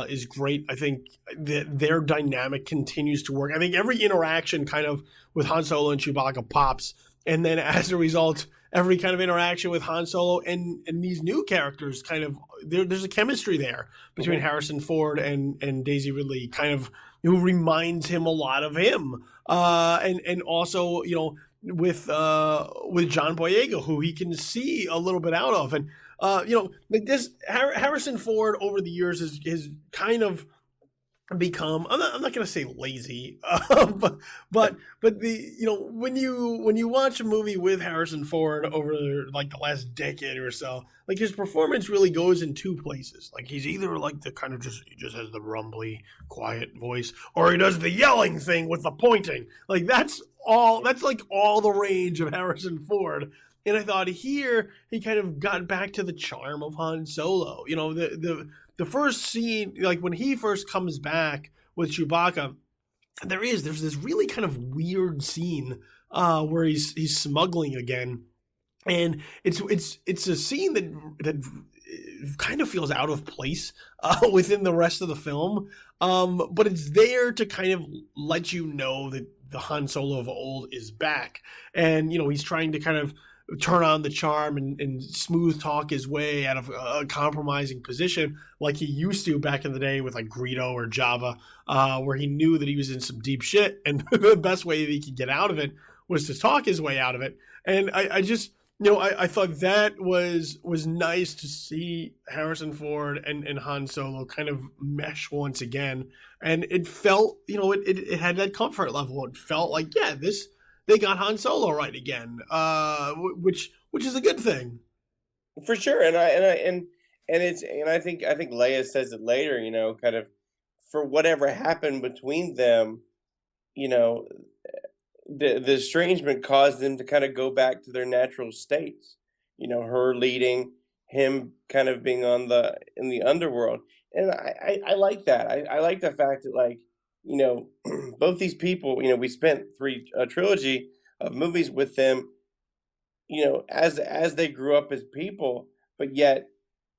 is great. I think that their dynamic continues to work. I think every interaction kind of with Han Solo and Chewbacca pops. And then as a result, every kind of interaction with Han Solo and these new characters kind of, there's a chemistry there between Harrison Ford and Daisy Ridley, kind of, who reminds him a lot of him. And also, with John Boyega, who he can see a little bit out of. And like this, Harrison Ford over the years has kind of become, I'm not going to say lazy, but when you watch a movie with Harrison Ford over like the last decade or so, like his performance really goes in two places. Like he's either like the kind of he just has the rumbly, quiet voice, or he does the yelling thing with the pointing. Like that's like all the range of Harrison Ford. And I thought here he kind of got back to the charm of Han Solo. The first scene, like when he first comes back with Chewbacca, there's this really kind of weird scene where he's smuggling again, and it's a scene that kind of feels out of place within the rest of the film, but it's there to kind of let you know that the Han Solo of old is back, and he's trying to kind of turn on the charm and smooth talk his way out of a compromising position like he used to back in the day with like Greedo or Jabba, where he knew that he was in some deep shit and the best way that he could get out of it was to talk his way out of it. And I just, I thought that was nice to see Harrison Ford and Han Solo kind of mesh once again. And it felt, it had that comfort level. It felt like, yeah, they got Han Solo right again, which is a good thing. For sure. And I think Leia says it later, kind of for whatever happened between them, the estrangement caused them to kind of go back to their natural states. Her leading, him kind of being in the underworld. And I like that. I like the fact that, like, both these people, we spent a trilogy of movies with them, as they grew up as people, but yet,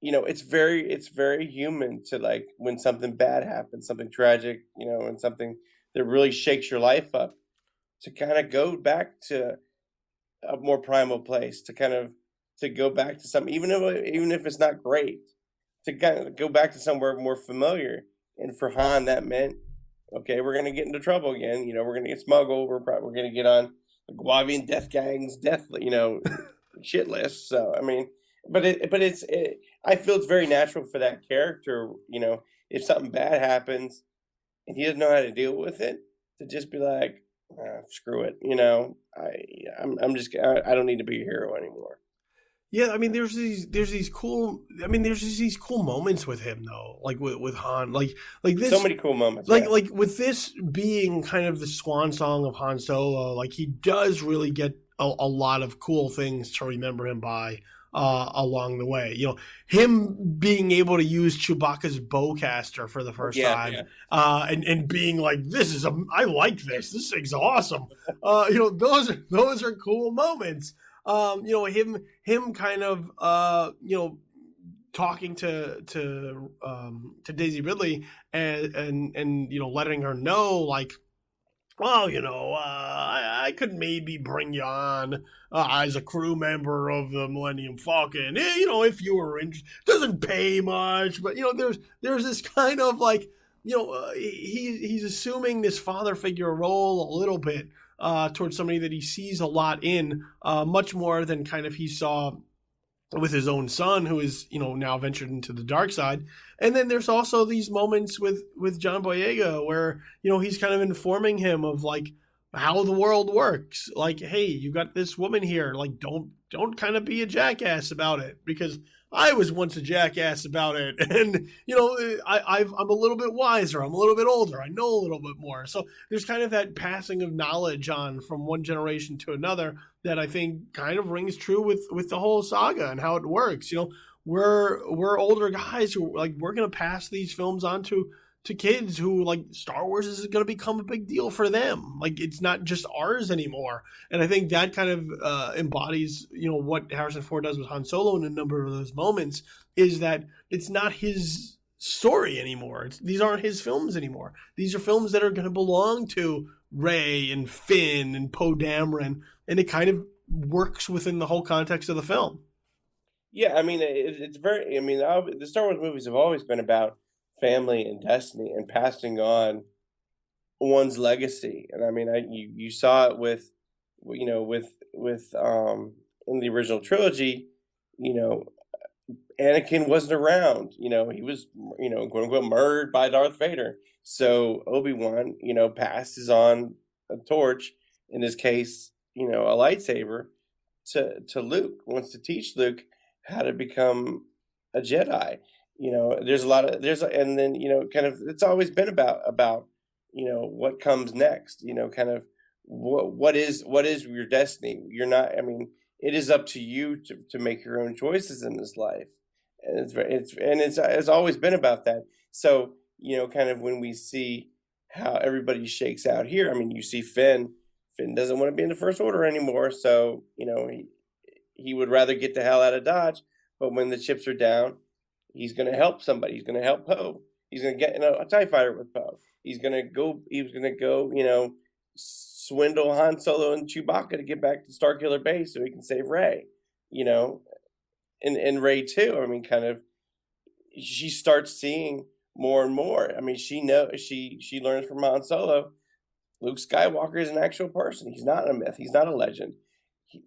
it's very human to, like, when something bad happens, something tragic, and something that really shakes your life up, to kind of go back to a more primal place, to go back to something, even if it's not great, to kind of go back to somewhere more familiar. And for Han, that meant, okay, we're gonna get into trouble again. We're gonna get smuggled. We're gonna get on the Guavian death gang's shit list. So I mean, I feel it's very natural for that character. If something bad happens and he doesn't know how to deal with it, to just be like, screw it. I don't need to be a hero anymore. Yeah, I mean, there's these cool moments with him though, like with Han, like this. So many cool moments. Like with this being kind of the swan song of Han Solo, like he does really get a lot of cool things to remember him by along the way. Him being able to use Chewbacca's bowcaster for the first time, and being like, I like this. This thing's awesome. Those are cool moments. him kind of talking to Daisy Ridley and letting her know, like, well, I could maybe bring you on as a crew member of the Millennium Falcon. If you were interested, doesn't pay much, but there's this kind of like, he's assuming this father figure role a little bit towards somebody that he sees a lot in, much more than kind of he saw with his own son, who is now ventured into the dark side. And then there's also these moments with John Boyega where he's kind of informing him of like how the world works. Like, hey, you got this woman here. Like, don't kind of be a jackass about it, because I was once a jackass about it, and I'm a little bit wiser. I'm a little bit older. I know a little bit more. So there's kind of that passing of knowledge on from one generation to another that I think kind of rings true with the whole saga and how it works. We're older guys who, like, we're gonna pass these films on to kids who, like, Star Wars is going to become a big deal for them. Like, it's not just ours anymore. And I think that kind of embodies, what Harrison Ford does with Han Solo in a number of those moments, is that it's not his story anymore. These aren't his films anymore. These are films that are going to belong to Rey and Finn and Poe Dameron, and it kind of works within the whole context of the film. Yeah, I mean, it's very. I mean, the Star Wars movies have always been about family and destiny and passing on one's legacy. And I mean, you saw it with in the original trilogy, Anakin wasn't around. He was quote unquote murdered by Darth Vader. So Obi-Wan, passes on a torch, in this case, a lightsaber to Luke, wants to teach Luke how to become a Jedi. And then kind of, it's always been about what comes next, kind of what is your destiny. You're not, I mean, it is up to you to make your own choices in this life, and it's always been about that. So kind of when we see how everybody shakes out here, I mean, you see Finn doesn't want to be in the First Order anymore, so he would rather get the hell out of Dodge. But when the chips are down, he's going to help somebody. He's going to help Poe. He's going to get a TIE fighter with Poe. He was going to go, swindle Han Solo and Chewbacca to get back to Starkiller Base so he can save Rey, and Rey too. I mean, kind of, she starts seeing more and more. I mean, she learns from Han Solo, Luke Skywalker is an actual person. He's not a myth. He's not a legend.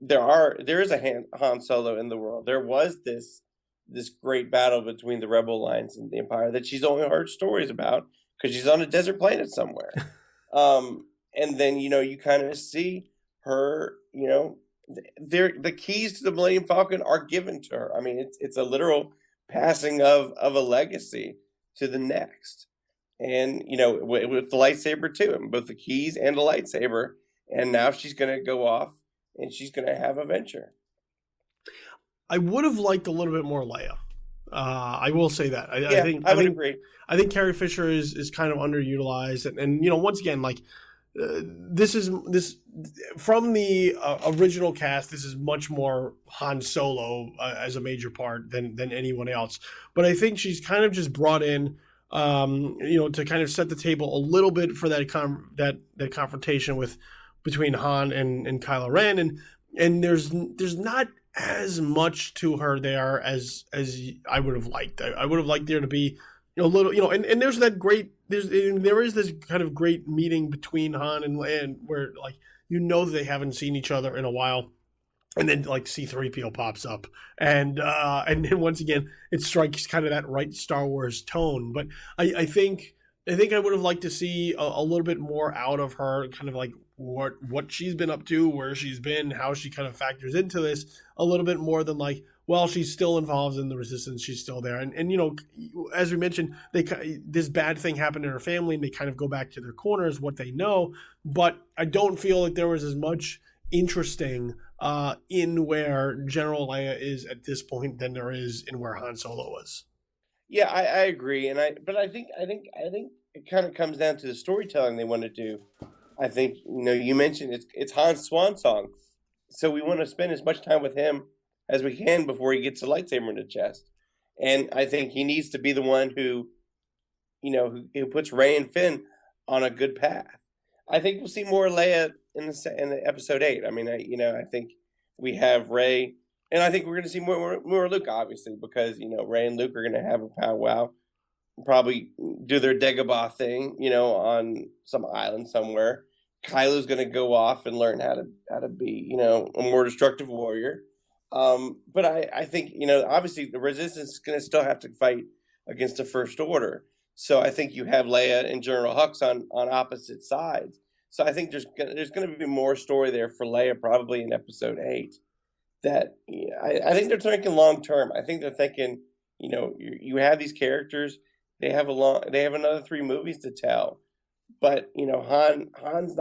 There is a Han Solo in the world. There was this great battle between the Rebel Alliance and the Empire that she's only heard stories about because she's on a desert planet somewhere. And then, you kind of see her, the keys to the Millennium Falcon are given to her. I mean, it's a literal passing of a legacy to the next. And, with the lightsaber too, and both the keys and the lightsaber. And now she's going to go off and she's going to have a venture. I would have liked a little bit more Leia. I will say that. I would agree. I think Carrie Fisher is kind of underutilized, and once again, like, this from the original cast. This is much more Han Solo as a major part than anyone else. But I think she's kind of just brought in, to kind of set the table a little bit for that that confrontation between Han and Kylo Ren, and there's not as much to her there as I would have liked. I would have liked there to be a little, and there's that great, there is this kind of great meeting between Han and Leia where, like, that they haven't seen each other in a while, and then, like, C-3PO pops up, and then once again it strikes kind of that right Star Wars tone. But I think I would have liked to see a little bit more out of her, kind of like what she's been up to, where she's been, how she kind of factors into this a little bit more than, like, well, she's still involved in the Resistance, she's still there, and as we mentioned, this bad thing happened in her family, and they kind of go back to their corners, what they know. But I don't feel like there was as much interesting in where General Leia is at this point than there is in where Han Solo was. Yeah, I agree, but I think it kind of comes down to the storytelling they want to do. I think you mentioned it's Han's swan song. so we want to spend as much time with him as we can before he gets a lightsaber in the chest. And I think he needs to be the one who, who puts Rey and Finn on a good path. I think we'll see more Leia in the episode 8. I mean, I think we have Rey, and I think we're going to see more Luke, obviously, because Rey and Luke are going to have a powwow, probably do their Dagobah thing, on some island somewhere. Kylo's going to go off and learn how to be, a more destructive warrior. But I think, obviously the Resistance is going to still have to fight against the First Order. So I think you have Leia and General Hux on opposite sides. So I think there's going to be more story there for Leia probably in episode 8. That I think they're thinking long term. I think they're thinking, you have these characters. They have another 3 movies to tell. But Han's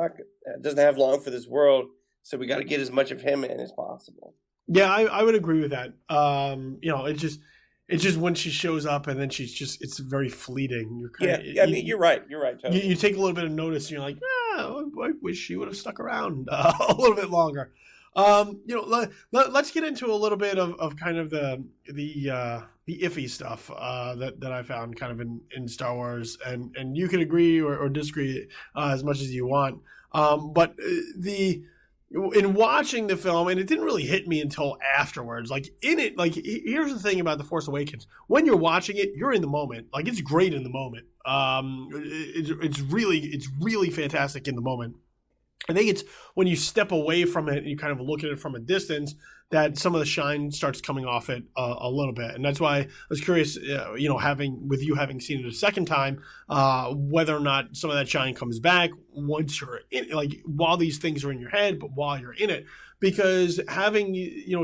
doesn't have long for this world, so we got to get as much of him in as possible. Yeah, I would agree with that. It's just when she shows up and then it's very fleeting. I mean, you're right. Totally. You take a little bit of notice and you're like, I wish she would have stuck around a little bit longer. Let's get into a little bit of kind of the iffy stuff that I found kind of in Star Wars, and you can agree or disagree as much as you want. But in watching the film, and it didn't really hit me until afterwards. Like in it, like here's the thing about The Force Awakens: when you're watching it, you're in the moment. Like it's great in the moment. It's really fantastic in the moment. I think it's when you step away from it and you kind of look at it from a distance that some of the shine starts coming off it a little bit. And that's why I was curious, having seen it a second time, whether or not some of that shine comes back once you're in, like while these things are in your head, but while you're in it. Because having,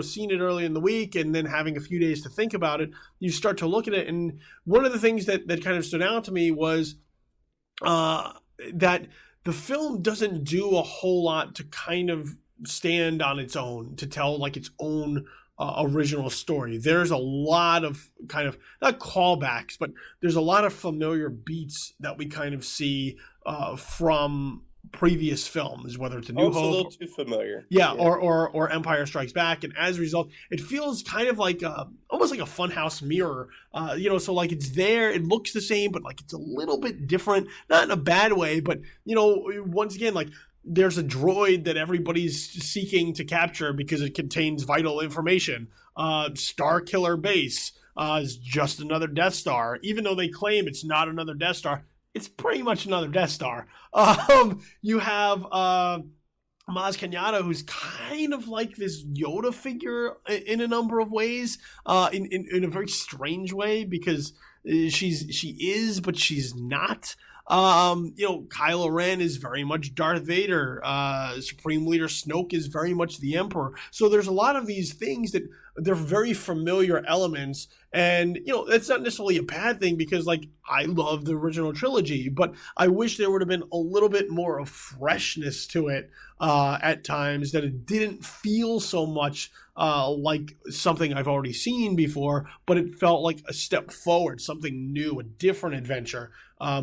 seen it early in the week and then having a few days to think about it, you start to look at it. And one of the things that kind of stood out to me was that the film doesn't do a whole lot to kind of stand on its own, to tell like its own original story. There's a lot of kind of, not callbacks, but there's a lot of familiar beats that we kind of see from previous films, whether it's A New Hope. It's a little too familiar. Yeah. Or Empire Strikes Back. And as a result, it feels kind of like almost like a funhouse mirror. So like it's there, it looks the same, but like it's a little bit different, not in a bad way, but once again, like there's a droid that everybody's seeking to capture because it contains vital information. Star Killer Base is just another Death Star, even though they claim it's not another Death Star. It's pretty much another Death Star. You have Maz Kanata, who's kind of like this Yoda figure in a number of ways, in a very strange way, because she is, but she's not. Kylo Ren is very much Darth Vader. Supreme Leader Snoke is very much the Emperor. So there's a lot of these things that they're very familiar elements, and that's not necessarily a bad thing, because like I love the original trilogy, but I wish there would have been a little bit more of freshness to it at times, that it didn't feel so much like something I've already seen before, but it felt like a step forward, something new, a different adventure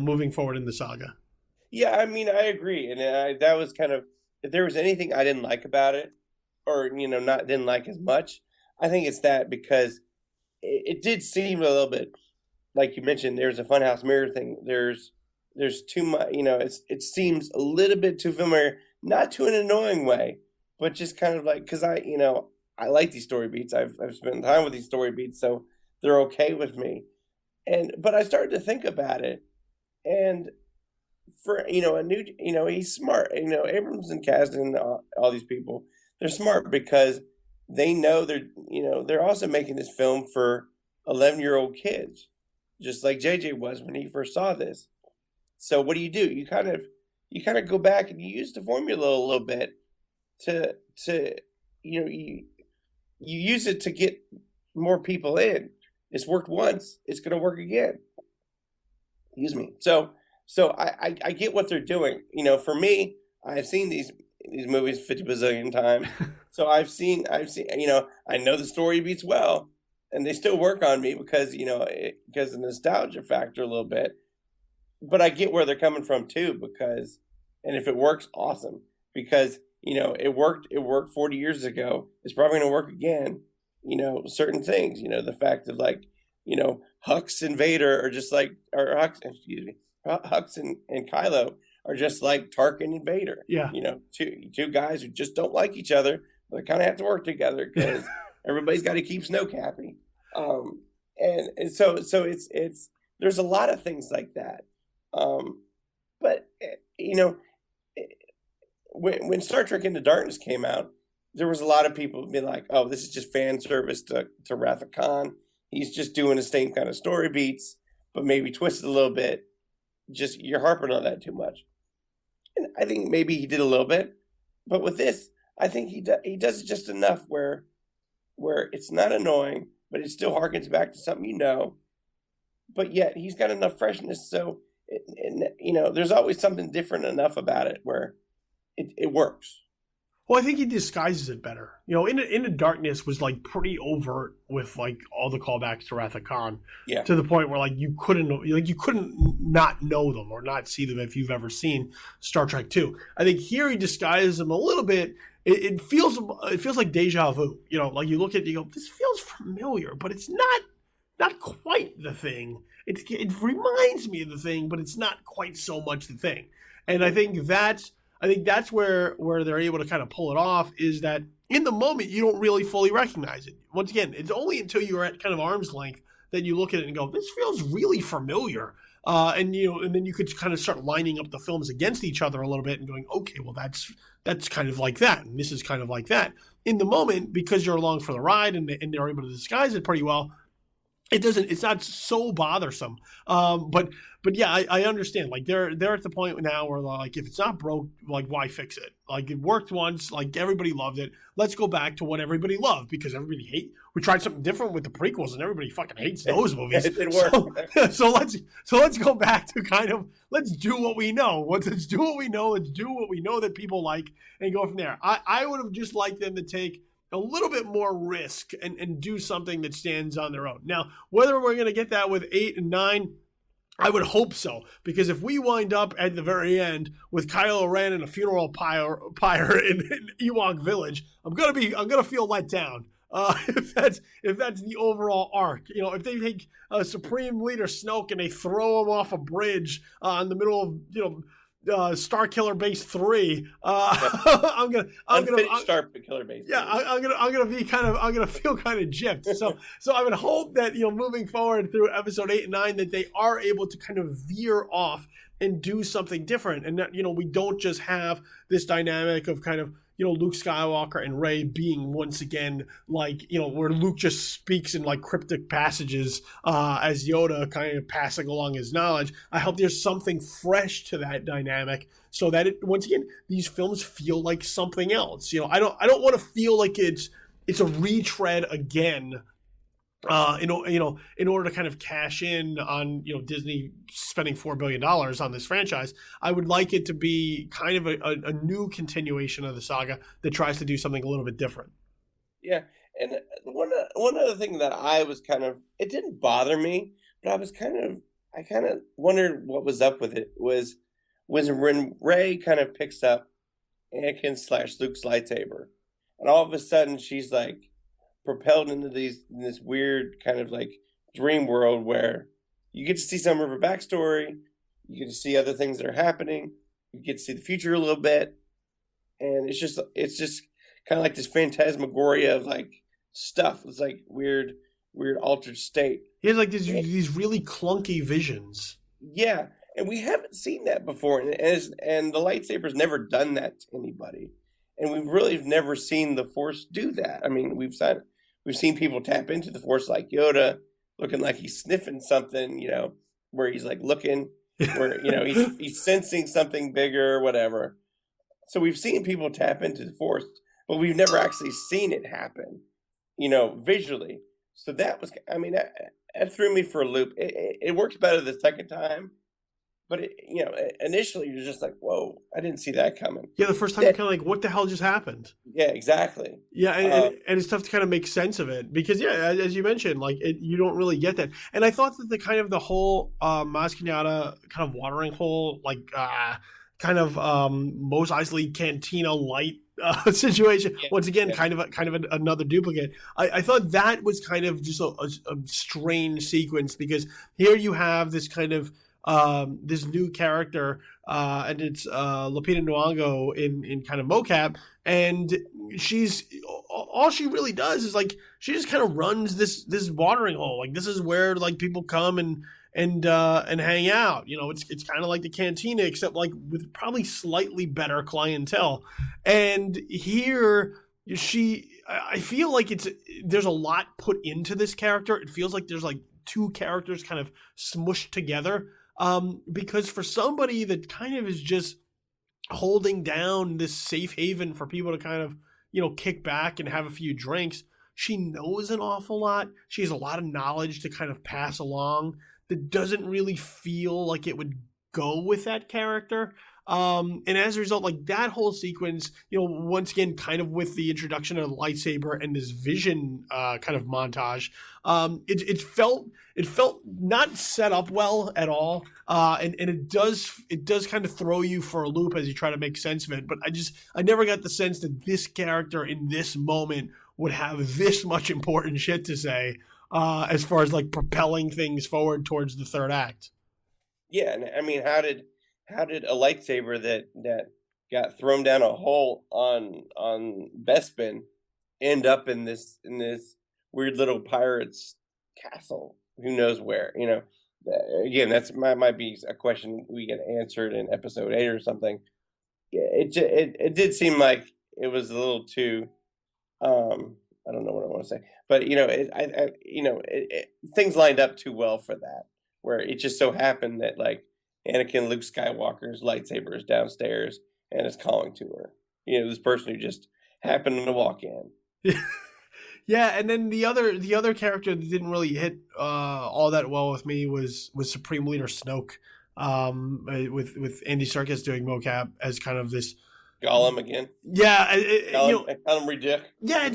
moving forward in the saga. Yeah, I mean, I agree, and that was kind of, if there was anything I didn't like about it, or didn't like as much, I think it's that, because it did seem a little bit, like you mentioned, there's a funhouse mirror thing. There's too much, it seems a little bit too familiar, not to an annoying way, but just kind of like, because I like these story beats. I've spent time with these story beats, so they're okay with me. But I started to think about it, and for a new, he's smart. Abrams and Kasdan, all these people, they're smart because they know they're also making this film for 11-year-old kids, just like JJ was when he first saw this. So what do? You kind of go back and you use the formula a little bit to you use it to get more people in. It's worked once, it's going to work again. Excuse me. So I get what they're doing. For me, I've seen these movies 50 bazillion times. So I've seen, I know the story beats well, and they still work on me because of the nostalgia factor a little bit. But I get where they're coming from too, and if it works, awesome. Because it worked 40 years ago. It's probably going to work again. Certain things, the fact that like, Hux and Vader are just like, or Hux, excuse me, Hux and Kylo are just like Tarkin and Vader. Yeah. Two guys who just don't like each other, but they kind of have to work together because everybody's got to keep Snoke happy. And so it's there's a lot of things like that. But when Star Trek Into Darkness came out, there was a lot of people being like, "Oh, this is just fan service to Wrath of Khan. He's just doing the same kind of story beats, but maybe twisted a little bit. Just you're harping on that too much." And I think maybe he did a little bit, but with this, I think he does it just enough where it's not annoying, but it still harkens back to something but yet he's got enough freshness, so there's always something different enough about it where it works. Well, I think he disguises it better. Into Darkness was like pretty overt with like all the callbacks to Wrath of Khan. Yeah. To the point where like you couldn't not know them or not see them if you've ever seen Star Trek 2. I think here he disguises them a little bit. It feels like deja vu. Like you look at it, you go, this feels familiar, but it's not quite the thing. It reminds me of the thing, but it's not quite so much the thing. And I think that's where they're able to kind of pull it off, is that in the moment you don't really fully recognize it. Once again, it's only until you're at kind of arm's length that you look at it and go, this feels really familiar. And then you could kind of start lining up the films against each other a little bit and going, okay, well that's kind of like that, and this is kind of like that. In the moment, because you're along for the ride and they're able to disguise it pretty well, it's not so bothersome. But yeah, I understand. Like they're at the point now where like, if it's not broke, like why fix it? Like it worked once, like everybody loved it. Let's go back to what everybody loved, because we tried something different with the prequels and everybody fucking hates those movies. It worked. So let's go back to kind of, let's do what we know. Let's do what we know. Let's do what we know that people like and go from there. I would have just liked them to take a little bit more risk and do something that stands on their own. Now, whether we're going to get that with 8 and 9, I would hope so, because if we wind up at the very end with Kylo Ren in a funeral pyre in Ewok Village, I'm gonna feel let down. If that's the overall arc, if they take Supreme Leader Snoke and they throw him off a bridge in the middle of Star Killer Base 3. I'm gonna Star Killer Base. Yeah, I'm gonna feel kind of gypped. So I would hope that moving forward through episode 8 and 9 that they are able to kind of veer off and do something different, and that we don't just have this dynamic of kind of Luke Skywalker and Rey being once again like where Luke just speaks in like cryptic passages as Yoda kind of passing along his knowledge. I hope there's something fresh to that dynamic, so that once again these films feel like something else. I don't want to feel like it's a retread again. In order to kind of cash in on Disney spending $4 billion on this franchise, I would like it to be kind of a new continuation of the saga that tries to do something a little bit different. Yeah, and one other thing that I was it didn't bother me, but I kind of wondered what was up with it was when Rey kind of picks up Anakin/Luke's lightsaber, and all of a sudden she's like propelled into this weird kind of like dream world where you get to see some of her backstory, you get to see other things that are happening, you get to see the future a little bit, and it's just kind of like this phantasmagoria of like stuff. It's like weird altered state. He has like these really clunky visions. Yeah, and we haven't seen that before, and the lightsaber's never done that to anybody, and we've really never seen the Force do that. I mean, we've seen people tap into the Force like Yoda, looking like he's sniffing something, where he's like looking, where he's sensing something bigger or whatever. So we've seen people tap into the Force, but we've never actually seen it happen, visually. So that was, that threw me for a loop. It worked better the second time, but initially you're just like, whoa, I didn't see that coming. Yeah, the first time you're kind of like, what the hell just happened? Yeah, exactly. Yeah, and it's tough to kind of make sense of it because, yeah, as you mentioned, like you don't really get that. And I thought that the whole Maz Kanata kind of watering hole, like kind of Mos Eisley Cantina light situation. Yeah, Once again, yeah, another duplicate. I thought that was kind of just a strange sequence, because here you have this kind of this new character, and it's Lupita Nyong'o in kind of mocap, and she's all she really does is like she just kind of runs this watering hole. Like, this is where like people come and hang out. You know, it's kind of like the cantina, except like with probably slightly better clientele. And here I feel like there's a lot put into this character. It feels like there's like two characters kind of smushed together. Because for somebody that kind of is just holding down this safe haven for people to kind of, kick back and have a few drinks, she knows an awful lot. She has a lot of knowledge to kind of pass along that doesn't really feel like it would go with that character. And as a result, like that whole sequence, once again, kind of with the introduction of the lightsaber and this vision kind of montage, it felt not set up well at all. And it does kind of throw you for a loop as you try to make sense of it. But I never got the sense that this character in this moment would have this much important shit to say, as far as like propelling things forward towards the third act. yeah. And I mean, how did a lightsaber that got thrown down a hole on Bespin end up in this weird little pirate's castle? Who knows where? Again, that's might be a question we get answered in episode 8 or something. Yeah, it did seem like it was a little too. I don't know what I want to say, but things lined up too well for that. Where it just so happened that like Anakin Luke Skywalker's lightsaber is downstairs and is calling to her. This person who just happened to walk in. Yeah, and then the other character that didn't really hit all that well with me was Supreme Leader Snoke, with Andy Serkis doing mocap as kind of this Gollum again. Yeah, Gollum reject. Yeah,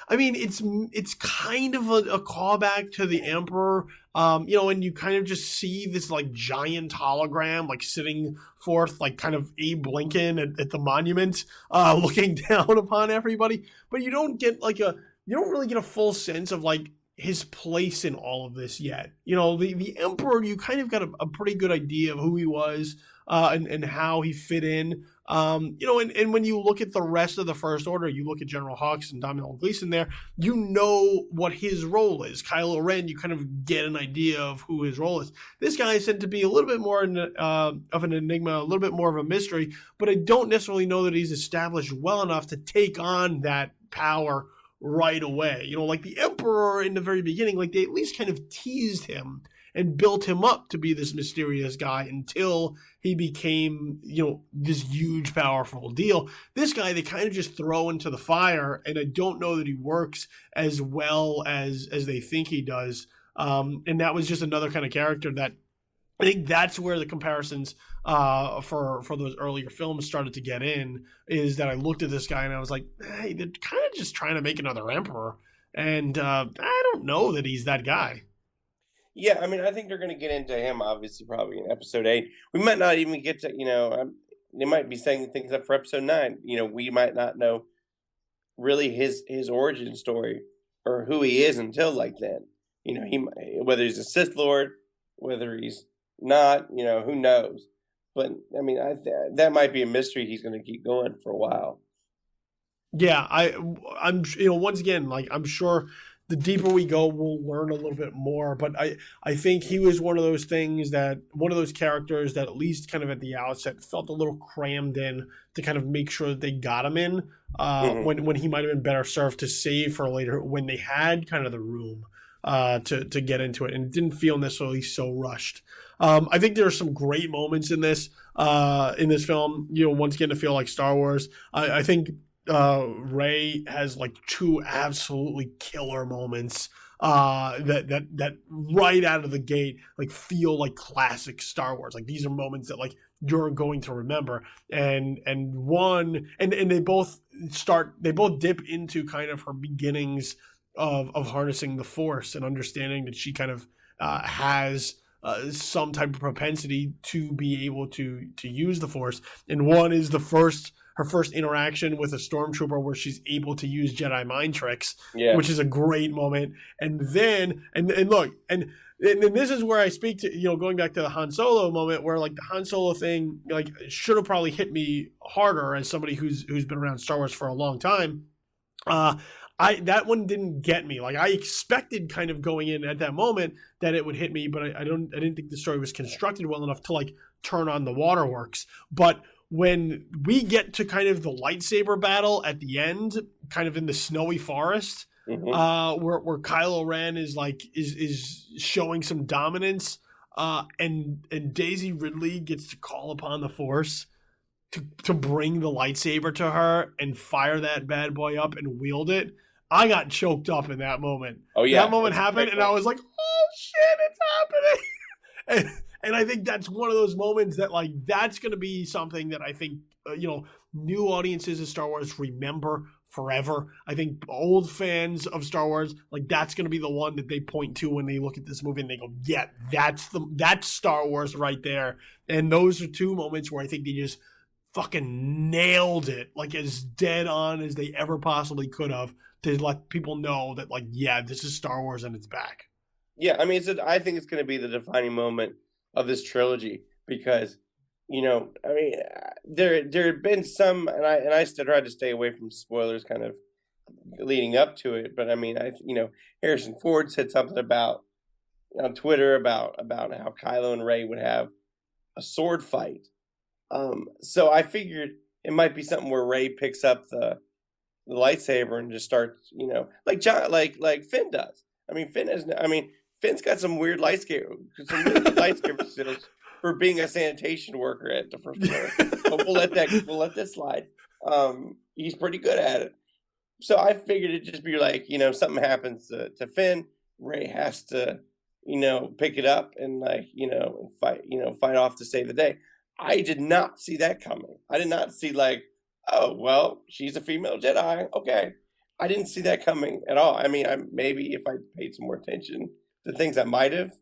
I mean, it's kind of a callback to the Emperor, and you kind of just see this like giant hologram like sitting forth, like kind of Abe Lincoln at the monument, looking down upon everybody. But you don't really get a full sense of like his place in all of this yet. The Emperor, you kind of got a pretty good idea of who he was, and how he fit in. And when you look at the rest of the First Order, you look at General Hux and Domhnall Gleeson there, what his role is. Kylo Ren, you kind of get an idea of who his role is. This guy is said to be a little bit more of an enigma, a little bit more of a mystery, but I don't necessarily know that he's established well enough to take on that power right away. Like the Emperor in the very beginning, like they at least kind of teased him and built him up to be this mysterious guy until he became, this huge, powerful deal. This guy, they kind of just throw into the fire, and I don't know that he works as well as they think he does. And that was just another kind of character that I think that's where the comparisons for those earlier films started to get in, is that I looked at this guy and I was like, hey, they're kind of just trying to make another Emperor. And I don't know that he's that guy. Yeah, I mean, I think they're going to get into him, obviously, probably in episode 8. We might not even get to, they might be setting things up for episode 9. We might not know really his origin story or who he is until like then. Whether he's a Sith Lord, whether he's not, who knows. But, I mean, that might be a mystery he's going to keep going for a while. Yeah, I'm once again, like, I'm sure the deeper we go, we'll learn a little bit more. But I think he was one of those characters that at least kind of at the outset felt a little crammed in to kind of make sure that they got him in when he might have been better served to save for later when they had kind of the room to get into it, and it didn't feel necessarily so rushed. I think there are some great moments in this film. Once again, to feel like Star Wars. I think Rey has like 2 absolutely killer moments that right out of the gate like feel like classic Star Wars. Like these are moments that like you're going to remember, and they both dip into kind of her beginnings of harnessing the Force and understanding that she kind of has some type of propensity to be able to use the Force. And one is her first interaction with a stormtrooper where she's able to use Jedi mind tricks, which is a great moment. And then and look and this is where I speak to, going back to the Han Solo moment, where like the Han Solo thing like should have probably hit me harder as somebody who's been around Star Wars for a long time. That one didn't get me. Like I expected kind of going in at that moment that it would hit me, but I didn't think the story was constructed well enough to like turn on the waterworks. But when we get to kind of the lightsaber battle at the end, kind of in the snowy forest, where Kylo Ren is showing some dominance, and Daisy Ridley gets to call upon the Force to bring the lightsaber to her and fire that bad boy up and wield it. I got choked up in that moment. Oh yeah, that moment happened, and I was like, "Oh shit, it's happening!" and I think that's one of those moments that like that's going to be something that I think new audiences of Star Wars remember forever. I think old fans of Star Wars, like that's going to be the one that they point to when they look at this movie and they go, "Yeah, that's Star Wars right there." And those are two moments where I think they just fucking nailed it, like as dead on as they ever possibly could have, to let people know that like, yeah, this is Star Wars and it's back. Yeah, I mean, I think it's going to be the defining moment of this trilogy because, I mean, there had been some, and I still tried to stay away from spoilers kind of leading up to it, but I mean, Harrison Ford said something about on Twitter about how Kylo and Rey would have a sword fight. So I figured it might be something where Rey picks up the lightsaber and just starts, like Finn does. I mean, Finn's got some weird lightsaber skills for being a sanitation worker at the First Order. But we'll let that slide. He's pretty good at it. So I figured it'd just be like, something happens to Finn, Rey has to, pick it up and and fight off to save the day. I did not see that coming. I did not see like, oh, well, she's a female Jedi. Okay. I didn't see that coming at all. I mean, maybe if I paid some more attention to things, I might have.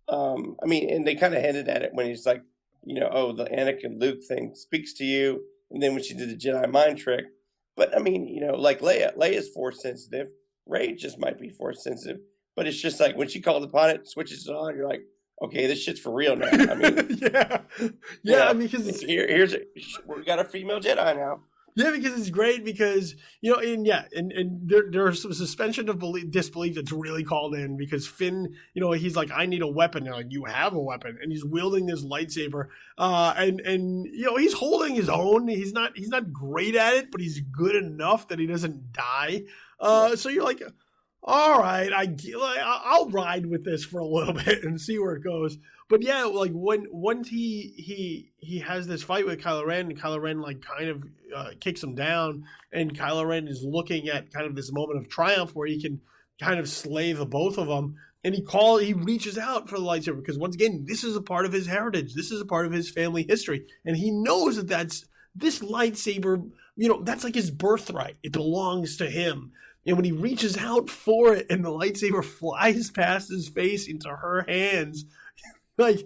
And they kind of hinted at it when he's like, oh, the Anakin Luke thing speaks to you. And then when she did the Jedi mind trick. But I mean, like Leia's Force sensitive. Rey just might be Force sensitive. But it's just like when she calls upon it, switches it on, you're like, okay, this shit's for real now. I mean, yeah. I mean, because we got a female Jedi now. Yeah, because it's great because and there's some suspension of disbelief that's really called in because Finn, he's like, I need a weapon. They're like, you have a weapon, and he's wielding this lightsaber, and he's holding his own. He's not great at it, but he's good enough that he doesn't die. So you're like, all right, I'll ride with this for a little bit and see where it goes. But yeah, like once he has this fight with Kylo Ren, and Kylo Ren like kind of kicks him down, and Kylo Ren is looking at kind of this moment of triumph where he can kind of slay the both of them, and he reaches out for the lightsaber because once again, this is a part of his heritage, this is a part of his family history, and he knows that's this lightsaber, that's like his birthright. It belongs to him. And when he reaches out for it and the lightsaber flies past his face into her hands, as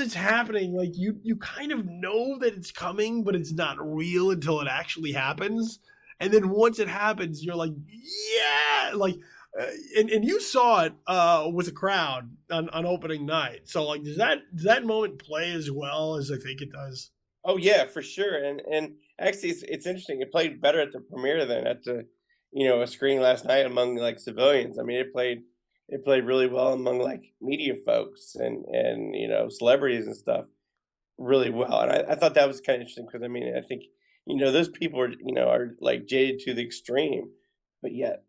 it's happening, like you kind of know that it's coming, but it's not real until it actually happens. And then once it happens, you're like, yeah, and you saw it with a crowd on opening night. So like, does that moment play as well as I think it does? Oh yeah, for sure. And actually, it's interesting. It played better at the premiere than at the a screening last night among like civilians. I mean, it played really well among like media folks and celebrities and stuff really well. And I thought that was kind of interesting because I mean, I think those people are like jaded to the extreme, but yet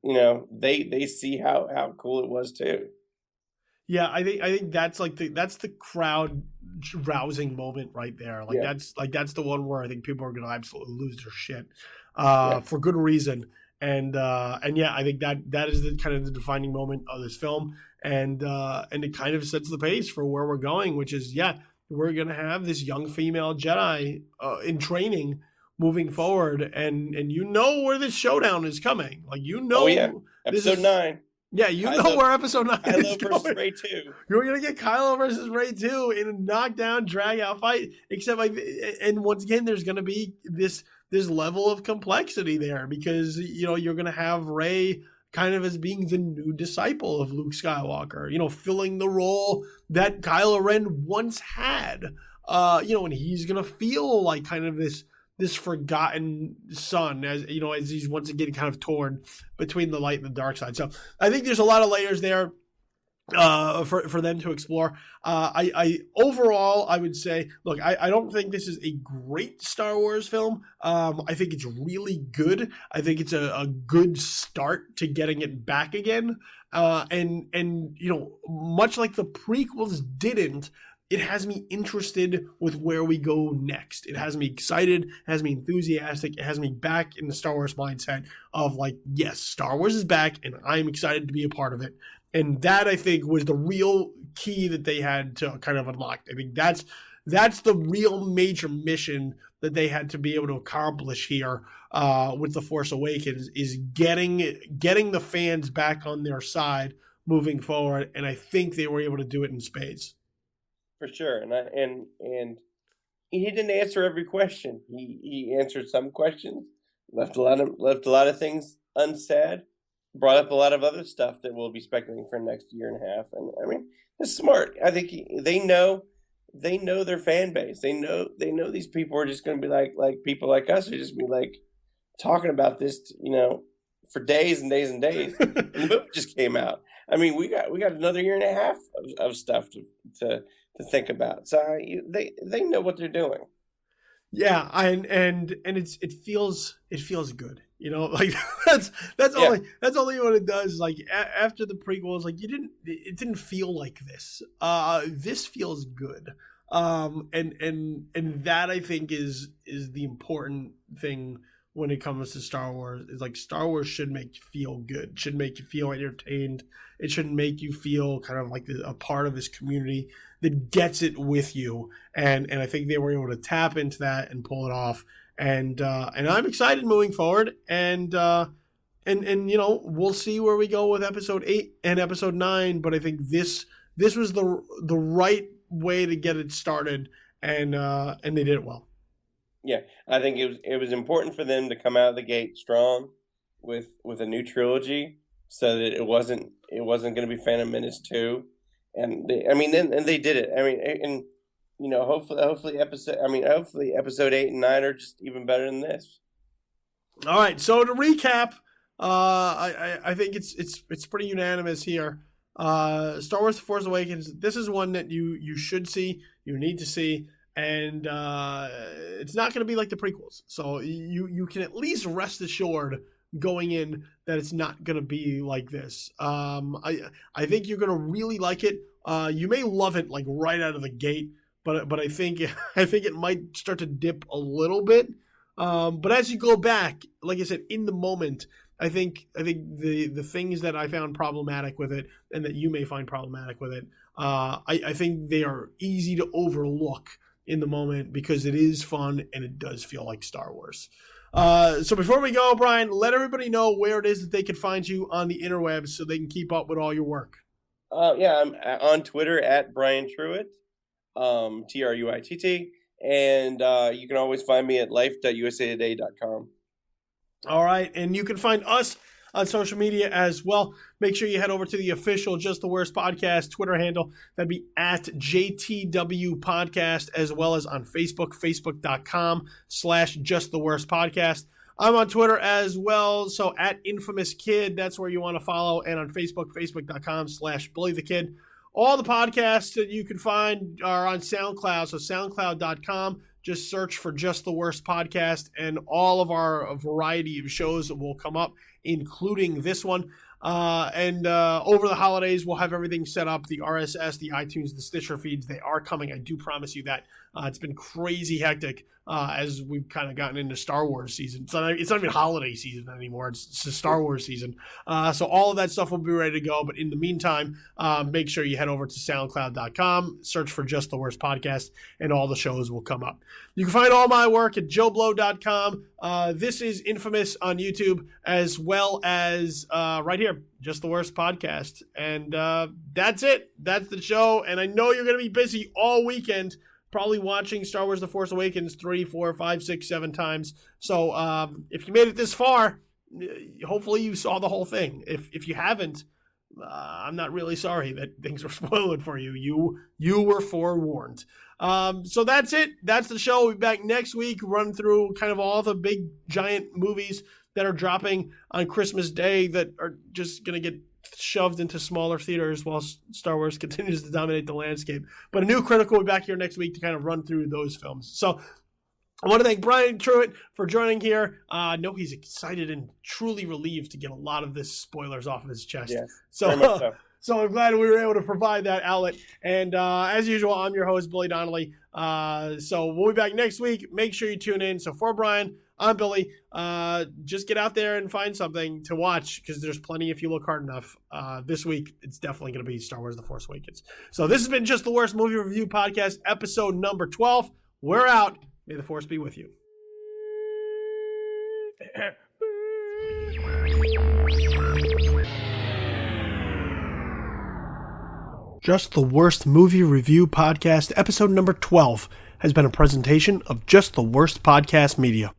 they see how cool it was too. Yeah, I think that's the crowd rousing moment right there. Like that's the one where I think people are going to absolutely lose their shit for good reason. And yeah, I think that is the kind of the defining moment of this film, and it kind of sets the pace for where we're going, which is we're gonna have this young female Jedi in training moving forward, and where this showdown is coming. Like oh yeah, episode 9. Yeah, where episode 9 is Kylo going. versus Rey 2. You're going to get Kylo versus Rey 2 in a knockdown, drag-out fight, except and once again, there's going to be this level of complexity there because, you're going to have Rey kind of as being the new disciple of Luke Skywalker, filling the role that Kylo Ren once had, and he's going to feel like kind of this forgotten son as he's once again kind of torn between the light and the dark side. So I think there's a lot of layers there for them to explore. I overall, I would say, look, I don't think this is a great Star Wars film. I think it's really good. I think it's a good start to getting it back again. And much like the prequels didn't, it has me interested with where we go next. It has me excited, it has me enthusiastic, it has me back in the Star Wars mindset of like, yes, Star Wars is back and I'm excited to be a part of it. And that, I think, was the real key that they had to kind of unlock. I think that's the real major mission that they had to be able to accomplish here with The Force Awakens is getting the fans back on their side moving forward. And I think they were able to do it in spades. For sure, and he didn't answer every question. He answered some questions, left a lot of things unsaid, brought up a lot of other stuff that we'll be speculating for the next year and a half. And I mean, it's smart. I think they know their fan base. They know these people are just going to be like people like us are just be like talking about this, for days and days and days. And the movie just came out. I mean, we got another year and a half of stuff to think about. So they know what they're doing. Yeah, and it feels good. Like that's only what it does. Like after the prequels, like it didn't feel like this. This feels good. And that I think is the important thing when it comes to Star Wars. Is like Star Wars should make you feel good, should make you feel entertained. It should make you feel kind of like a part of this community that gets it with you. And I think they were able to tap into that and pull it off. And I'm excited moving forward. And we'll see where we go with episode 8 and episode 9. But I think this was the right way to get it started, and they did it well. Yeah, I think it was important for them to come out of the gate strong with a new trilogy, so that it wasn't going to be Phantom Menace 2, and they did it. I mean, and hopefully episode 8 and 9 are just even better than this. All right, so to recap, I think it's pretty unanimous here. Star Wars: The Force Awakens. This is one that you should see, you need to see. And it's not going to be like the prequels. So you can at least rest assured going in that it's not going to be like this. I think you're going to really like it. You may love it like right out of the gate, but I think it might start to dip a little bit. But as you go back, like I said, in the moment, I think the things that I found problematic with it and that you may find problematic with it, I think they are easy to overlook in the moment because it is fun and it does feel like Star Wars. So before we go, Brian, let everybody know where it is that they can find you on the interwebs so they can keep up with all your work. Yeah, I'm on Twitter at Brian Truitt, Truitt, and you can always find me at life.usatoday.com. All right, and you can find us on social media as well. Make sure you head over to the official Just the Worst Podcast Twitter handle. That'd be at JTW Podcast, as well as on Facebook, facebook.com/Just the Worst Podcast. I'm on Twitter as well, so at Infamous Kid, that's where you want to follow, and on Facebook, facebook.com/Bully the Kid. All the podcasts that you can find are on SoundCloud, so soundcloud.com. Just search for Just the Worst Podcast, and all of our variety of shows will come up, including this one. And over the holidays, we'll have everything set up. The RSS, the iTunes, the Stitcher feeds, they are coming. I do promise you that. It's been crazy hectic as we've kind of gotten into Star Wars season. It's not even holiday season anymore. It's the Star Wars season. So all of that stuff will be ready to go. But in the meantime, make sure you head over to soundcloud.com, search for Just the Worst Podcast, and all the shows will come up. You can find all my work at joeblow.com. This is Infamous on YouTube, as well as right here here. Just the Worst Podcast. And that's it. That's the show. And I know you're going to be busy all weekend, probably watching Star Wars The Force Awakens 3, 4, 5, 6, 7 times. So if you made it this far, hopefully you saw the whole thing. If you haven't, I'm not really sorry that things were spoiled for you. You were forewarned. So that's it. That's the show. We'll be back next week, run through kind of all the big giant movies that are dropping on Christmas Day that are just going to get shoved into smaller theaters while Star Wars continues to dominate the landscape. But a new Critical will be back here next week to kind of run through those films. So I want to thank Brian Truitt for joining here. I know he's excited and truly relieved to get a lot of this spoilers off of his chest. Yes, So I'm glad we were able to provide that outlet. And as usual, I'm your host, Billy Donnelly. So we'll be back next week. Make sure you tune in. So for Brian, I'm Billy. Just get out there and find something to watch because there's plenty if you look hard enough. This week, it's definitely going to be Star Wars The Force Awakens. So this has been Just the Worst Movie Review Podcast, episode number 12. We're out. May the Force be with you. Just the Worst Movie Review Podcast, episode number 12, has been a presentation of Just the Worst Podcast Media.